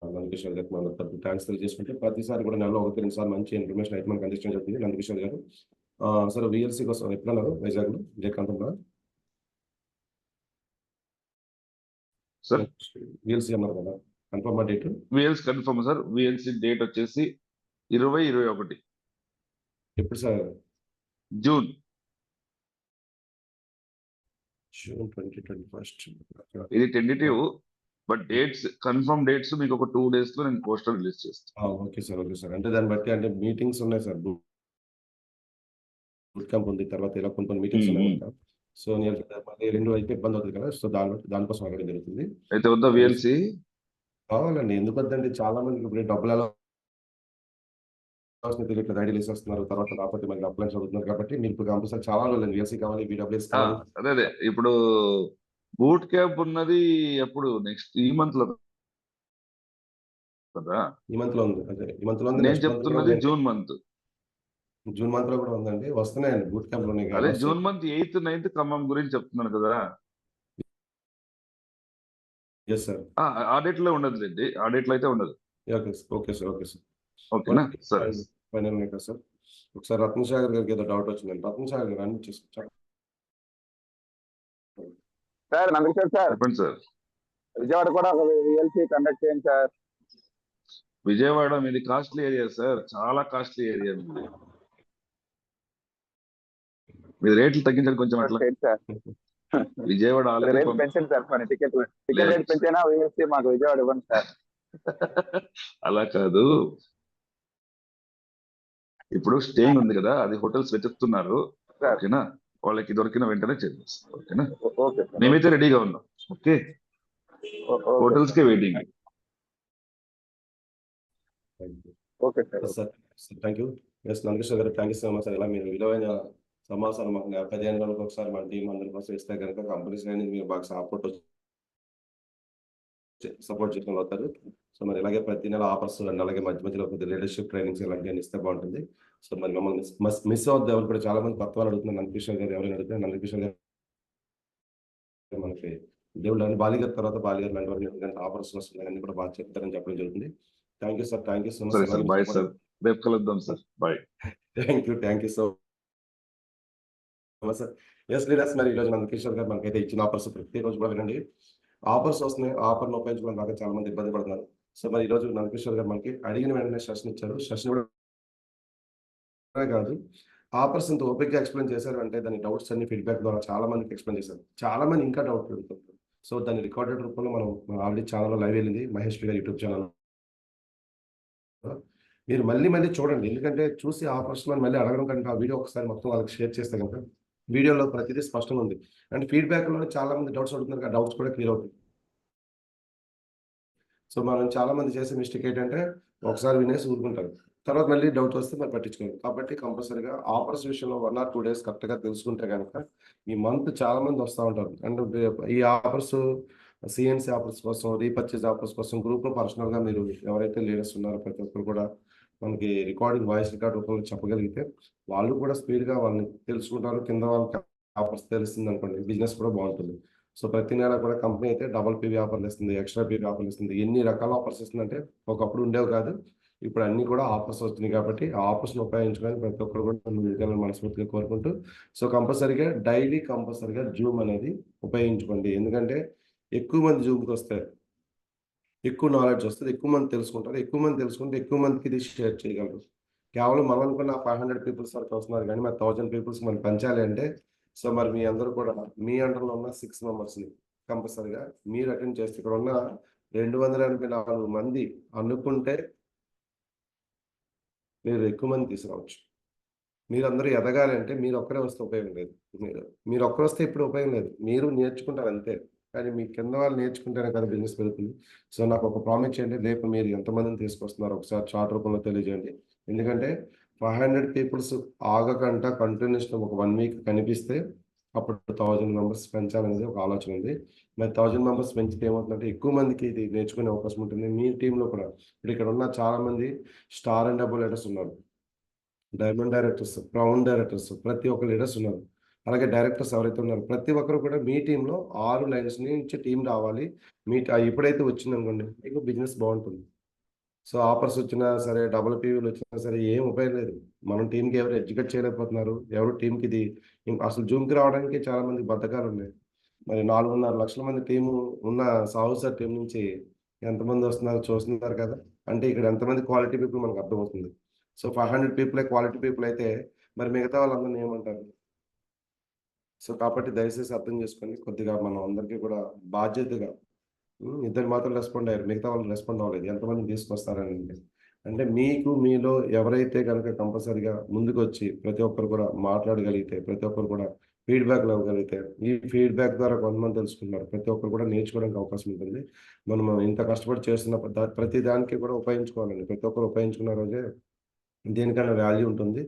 నందకిషోర్ గారికి మన తరపు థ్యాంక్స్ తెలియజేసుకుంటే, ప్రతిసారి కూడా నెలలో 1-2 సార్లు మంచి ఇన్ఫర్మేషన్ అయితే మనకు అందించడం జరుగుతుంది నందకిషోర్ గారు. సార్ VLC కోసం ఎప్పుడన్నారు వైజాగ్ లో విజయకాంతంలో సార్ VLC అన్నారు కదా, confirm date? VLC confirm sir. VLC date వచ్చేసి 2021. ఎప్పుడు సార్? జూన్ 2021. ఇది tentative, but dates confirm dates మీకు ఒక 2 days లో నేను పోస్టర్ రిలీజ్ చేస్తాను. Okay sir, okay sir. అంటే దాన్ని బట్టి అంటే మీటింగ్స్ ఉన్నాయి సార్, బూట్ క్యాంప్ ఉంది, తర్వాత ఇలా కొన్ని మీటింగ్స్ ఉన్నాయి. సో నేను మళ్ళీ 2 అయితే ఇబ్బంది అవుతుంది కదా, సో దానికోసం అడగడం జరుగుతుంది. అయితే వద్దా VLC? కావాలండి, ఎందుకు వద్దండి. చాలా మందికి ఇప్పుడు డబ్బులు ఎలా తెలియట్లేదు, ఐడియాలు వేసేస్తున్నారు, తర్వాత రాకపోతే మళ్ళీ అప్లై చదువుతున్నారు. కాబట్టి మీరు ఇప్పుడు కంపల్సరీ చాలా రోజులు VLC కావాలి, VWS కావాలి. అదే ఇప్పుడు బూట్ క్యాంప్ ఉన్నది ఎప్పుడు? నెక్స్ట్ ఈ మంత్ లో కదా? ఈ మంత్ లో ఉంది, అదే ఈ మంత్ లో ఉంది. నేను చెప్తున్నది జూన్ మంత్. జూన్ మంత్ లో కూడా ఉందండి, వస్తున్నాయండి బూట్ క్యాంప్ లోనే. అదే June month 8th 9th Khammam గురించి చెప్తున్నాను కదా. ఎస్ సార్, ఆ డేట్ లో ఉండదులేండి, ఆ డేట్ లో అయితే ఉండదు. Okay sir, okay sir, okay sir, ఓకేనా? సరే ఫైనల్ కదా సార్. ఒకసారి రత్నసాగర్ గారికి ఏదో డౌట్ వచ్చిందండి. రత్నసాగర్ గారు అన్ని చేసుకుంటారు సార్. నందకిషోర్ సార్, చెప్పండి సార్. విజయవాడ కూడా ఒక VLC కండక్ట్ చేయండి సార్. విజయవాడ మీది కాస్ట్లీ ఏరియా సార్, చాలా కాస్ట్లీ ఏరియా మీది రేట్లు తగ్గించండి కొంచెం అట్లా. విజయవాడ పెంచండి సార్, పని టికెట్ రేట్ పెంచినా VLC మాకు విజయవాడ ఇవ్వండి సార్. అలా కాదు, ఇప్పుడు స్టేయింగ్ ఉంది కదా, అది హోటల్స్ వెతుకుతున్నారు. ఓకేనా? వాళ్ళకి దొరికిన వెంటనే చేద్దాం. ఓకేనా? మేమైతే రెడీగా ఉన్నాం. ఓకే, హోటల్స్ కే waiting. Okay sir, thank you. Yes Nandakishore గారు, థ్యాంక్ యూ సో మచ్. ఇలా మీరు విలువైన సమాచారం మాకు 15 రోజులకు ఒకసారి మన టీం అందరి కోసం ఇస్తే కనుక కంపెనీస్ కానీ మీరు బాగా సపోర్ట్ చేయడం అవుతారు. సో మరి ఇలాగే ప్రతి నెల ఆఫర్స్ అండ్ అలాగే మధ్య మధ్యలో కొద్దిగా లీడర్షిప్ ట్రైనింగ్స్ ఇలాంటివి ఇస్తే బాగుంటుంది. సో మరి మమ్మల్ని మిస్ అవుద్ది ఎవరు కూడా, చాలా మంది కొత్త వాళ్ళు అడుగుతున్నారు నందకిషోర్ గారు ఎవరైనా అడిగితే. నందకిషోర్ గారు మనకి దేవుళ్ళు అని బాలిగారు తర్వాత బాలిగారు లాంటి వారిని ఎందుకంటే ఆఫర్స్ వస్తున్నాయి అన్ని కూడా బాగా చెప్తారని చెప్పడం జరుగుతుంది. Thank you sir, thank you so much. Bye sir, రేపు కలుద్దాం sir. Bye. Thank you so sir. Yes leaders, మరి ఈరోజు నందకిషోర్ గారు మనకైతే ఇచ్చిన ఆఫర్స్ ప్రతి రోజు కూడా వినండి. ఆఫర్స్ వస్తున్నాయి, ఆఫర్ను ఉపయోగించుకోవడం దాకా చాలా మంది ఇబ్బంది పడుతున్నారు. సో మరి ఈరోజు నందకిషోర్ గారు మనకి అడిగిన వెంటనే సెషన్ ఇచ్చారు. సెషన్ కూడా కాదు, ఆఫర్స్ ఇంత ఓపిక్గా ఎక్స్ప్లెయిన్ చేశారు అంటే దాని డౌట్స్ అన్ని ఫీడ్బ్యాక్ ద్వారా చాలా మందికి ఎక్స్ప్లెయిన్ చేశారు. చాలా మంది ఇంకా డౌట్ అడుగుతుంటారు. సో దాని రికార్డెడ్ రూపంలో మనం ఆల్రెడీ ఛానల్లో లైవ్ వెళ్ళింది, మహేష్ గారి యూట్యూబ్ ఛానల్. మీరు మళ్ళీ చూడండి, ఎందుకంటే చూసి ఆఫర్స్ మళ్ళీ అడగడం కంటే ఆ వీడియో ఒకసారి మొత్తం వాళ్ళకి షేర్ చేస్తే కనుక వీడియోలో ప్రతిదీ స్పష్టంగా ఉంది. అండ్ ఫీడ్బ్యాక్లో చాలా మంది డౌట్స్ అడుగుతున్నారు, ఆ డౌట్స్ కూడా క్లియర్ అవుతాయి. సో మనం చాలా మంది చేసే మిస్టేక్ ఏంటంటే ఒకసారి వినేసి ఊరుకుంటారు, తర్వాత మళ్ళీ డౌట్ వస్తే మరి పట్టించుకోరు. కాబట్టి కంపల్సరీగా ఆఫర్స్ విషయంలో 1 or 2 days కరెక్ట్గా తెలుసుకుంటే కనుక ఈ మంత్ చాలా మంది వస్తూ ఉంటారు. అండ్ ఈ ఆఫర్స్ సిఎన్సి ఆఫర్స్ కోసం, రీపర్చేజ్ ఆఫర్స్ కోసం గ్రూప్లో పర్సనల్గా మీరు ఎవరైతే లీడర్స్ ఉన్నారో ప్రతి ఒక్కరు కూడా మనకి రికార్డింగ్ వాయిస్ రికార్డ్ రూపంలో చెప్పగలిగితే వాళ్ళు కూడా స్పీడ్గా వాళ్ళని తెలుసుకుంటారు. కింద వాళ్ళకి ఆఫర్స్ తెలుస్తుంది అనుకోండి, బిజినెస్ కూడా బాగుంటుంది. సో ప్రతి నెల కూడా కంపెనీ అయితే డబల్ పీవీ ఆఫర్లు ఇస్తుంది, ఎక్స్ట్రా పీవీ ఆఫర్లు ఇస్తుంది. ఎన్ని రకాల ఆఫర్స్ ఇస్తుందంటే ఒకప్పుడు ఉండేవి కాదు, ఇప్పుడు అన్ని కూడా ఆఫర్స్ వస్తున్నాయి. కాబట్టి ఆ ఆఫర్స్ని ఉపయోగించుకొని ప్రతి ఒక్కరు కూడా ముందుకెళ్ళాలని మనస్ఫూర్తిగా కోరుకుంటూ, సో కంపల్సరీగా డైలీ కంపల్సరీగా జూమ్ అనేది ఉపయోగించుకోండి. ఎందుకంటే ఎక్కువ మంది జూమ్కి వస్తే ఎక్కువ నాలెడ్జ్ వస్తుంది, ఎక్కువ మంది తెలుసుకుంటారు. ఎక్కువ మంది తెలుసుకుంటే ఎక్కువ మందికి ఇది షేర్ చేయగలరు. కేవలం మనం అనుకున్న 500 పీపుల్స్ వరకు వస్తున్నారు కానీ మరి 1000 పీపుల్స్ మనం పెంచాలి అంటే, సో మరి మీ అందరూ కూడా మీ అండర్లో ఉన్న 6 మెంబర్స్ని కంపల్సరీగా మీరు అటెండ్ చేస్తే ఇక్కడ ఉన్న 284 మంది అనుకుంటే మీరు ఎక్కువ మంది తీసుకురావచ్చు. మీరందరూ ఎదగాలి అంటే మీరు ఒక్కరే వస్తే ఉపయోగం లేదు. మీరు ఒక్కరు వస్తే ఇప్పుడు ఉపయోగం లేదు, మీరు నేర్చుకుంటారు అంతే. కానీ మీ కింద వాళ్ళు నేర్చుకుంటేనే కదా బిజినెస్ పెరుగుతుంది. సో నాకు ఒక ప్రామిస్ చేయండి, రేపు మీరు ఎంతమందిని తీసుకొస్తున్నారు ఒకసారి చార్ట్ రూపంలో తెలియజేయండి. ఎందుకంటే 500 పీపుల్స్ ఆగకుండా కంటిన్యూస్ ఒక 1 week కనిపిస్తే అప్పుడు 1000 మెంబర్స్ పెంచాలనేది ఒక ఆలోచన ఉంది. మరి 1000 మెంబర్స్ పెంచితే ఏమవుతుందంటే ఎక్కువ మందికి ఇది నేర్చుకునే అవకాశం ఉంటుంది. మీ టీంలో కూడా ఇప్పుడు ఇక్కడ ఉన్న చాలా మంది స్టార్ అండ్ డబుల్ లీడర్స్ ఉన్నారు, డైమండ్ డైరెక్టర్స్, బ్రౌన్ డైరెక్టర్స్, ప్రతి ఒక్క లీడర్స్ ఉన్నారు. అలాగే డైరెక్టర్స్ ఎవరైతే ఉన్నారో ప్రతి ఒక్కరు కూడా మీ టీంలో 6 లైన్స్ నుంచి టీం రావాలి. మీ ఎప్పుడైతే వచ్చిందనుకోండి మీకు బిజినెస్ బాగుంటుంది. సో ఆఫర్స్ వచ్చినా సరే, డబుల్ పీవీలు వచ్చినా సరే ఏం ఉపయోగం లేదు. మనం టీంకి ఎవరు ఎడ్యుకేట్ చేయలేకపోతున్నారు, ఎవరు టీంకి ఇది అసలు జూమ్కి రావడానికి చాలా మంది బద్ధకాలు ఉన్నాయి. మరి 4.5 లక్షల మంది టీము ఉన్న సాహు సార్ టీం నుంచి ఎంతమంది వస్తున్నారు చూస్తున్నారు కదా. అంటే ఇక్కడ ఎంతమంది క్వాలిటీ పీపుల్ మనకు అర్థమవుతుంది. సో 500 పీపులే క్వాలిటీ పీపుల్ అయితే మరి మిగతా వాళ్ళందరినీ ఏమంటారు? సో కాబట్టి దయచేసి అర్థం చేసుకొని కొద్దిగా మనం అందరికీ కూడా బాధ్యతగా ఇద్దరు మాత్రం రెస్పాండ్ అయ్యారు, మిగతా వాళ్ళు రెస్పాండ్ అవ్వలేదు. ఎంతమంది తీసుకొస్తారని అంటే మీకు మీలో ఎవరైతే కనుక కంపల్సరీగా ముందుకు వచ్చి ప్రతి ఒక్కరు కూడా మాట్లాడగలిగితే, ప్రతి ఒక్కరు కూడా ఫీడ్బ్యాక్లు ఇవ్వగలిగితే, ఈ ఫీడ్బ్యాక్ ద్వారా కొంతమంది తెలుసుకుంటున్నారు, ప్రతి ఒక్కరు కూడా నేర్చుకోవడానికి అవకాశం ఉంటుంది. మనం ఇంత కష్టపడి చేస్తున్న ప్రతి దానికి కూడా ఉపయోగించుకోవాలండి. ప్రతి ఒక్కరు ఉపయోగించుకున్న రోజే దేనికైనా వాల్యూ ఉంటుంది.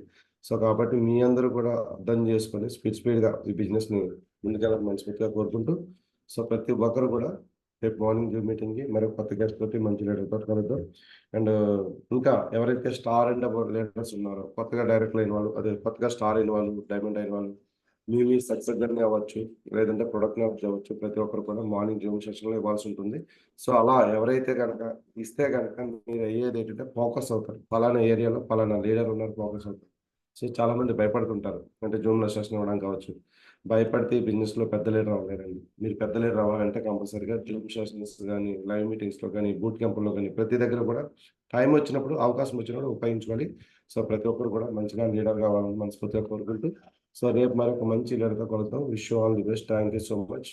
సో కాబట్టి మీ అందరూ కూడా అర్థం చేసుకొని స్పీడ్గా ఈ బిజినెస్ని ముందుకెళ్ళాలని మనస్ఫూర్తిగా కోరుకుంటూ, సో ప్రతి ఒక్కరు కూడా రేపు మార్నింగ్ జూమ్ మీటింగ్కి మరొక కొత్త గెస్ట్ తోటి మంచి లీడర్ తోటి కలుద్దాం. అండ్ ఇంకా ఎవరైతే స్టార్ అండ్ డబుల్ లీడర్స్ ఉన్నారో, కొత్తగా డైరెక్ట్ అయిన వాళ్ళు, అదే కొత్తగా స్టార్ అయిన వాళ్ళు, డైమండ్ అయిన వాళ్ళు, మీ సక్సెస్ జర్నీ అవ్వచ్చు, లేదంటే ప్రొడక్ట్ అవ్వచ్చు, ప్రతి ఒక్కరు కూడా మార్నింగ్ జూమ్ సెషన్లో ఇవ్వాల్సి ఉంటుంది. సో అలా ఎవరైతే కనుక ఇస్తే కనుక మీరు అయ్యేది ఏంటంటే ఫోకస్ అవుతారు. పలానా ఏరియాలో పలానా లీడర్ ఉన్నారు, ఫోకస్ అవుతారు. సో చాలా మంది భయపడుతుంటారు, అంటే జూమ్లో సెషన్ ఇవ్వడం కావచ్చు. భయపడితే బిజినెస్లో పెద్ద లీడర్ అవ్వలేరండి. మీరు పెద్ద లీడర్ అవ్వాలంటే కంపల్సరీగా జూమ్ సెషన్స్ కానీ, లైవ్ మీటింగ్స్లో కానీ, బూట్ క్యాంపుల్లో కానీ ప్రతి దగ్గర కూడా టైం వచ్చినప్పుడు, అవకాశం వచ్చినప్పుడు ఉపయోగించుకోవాలి. సో ప్రతి ఒక్కరు కూడా మంచిగా లీడర్ కావాలని మనస్ఫూర్తిగా కోరుకుంటూ, సో రేపు మరొక మంచి లీడర్తో కలుద్దాం. Wish you all the best. Thank you so much.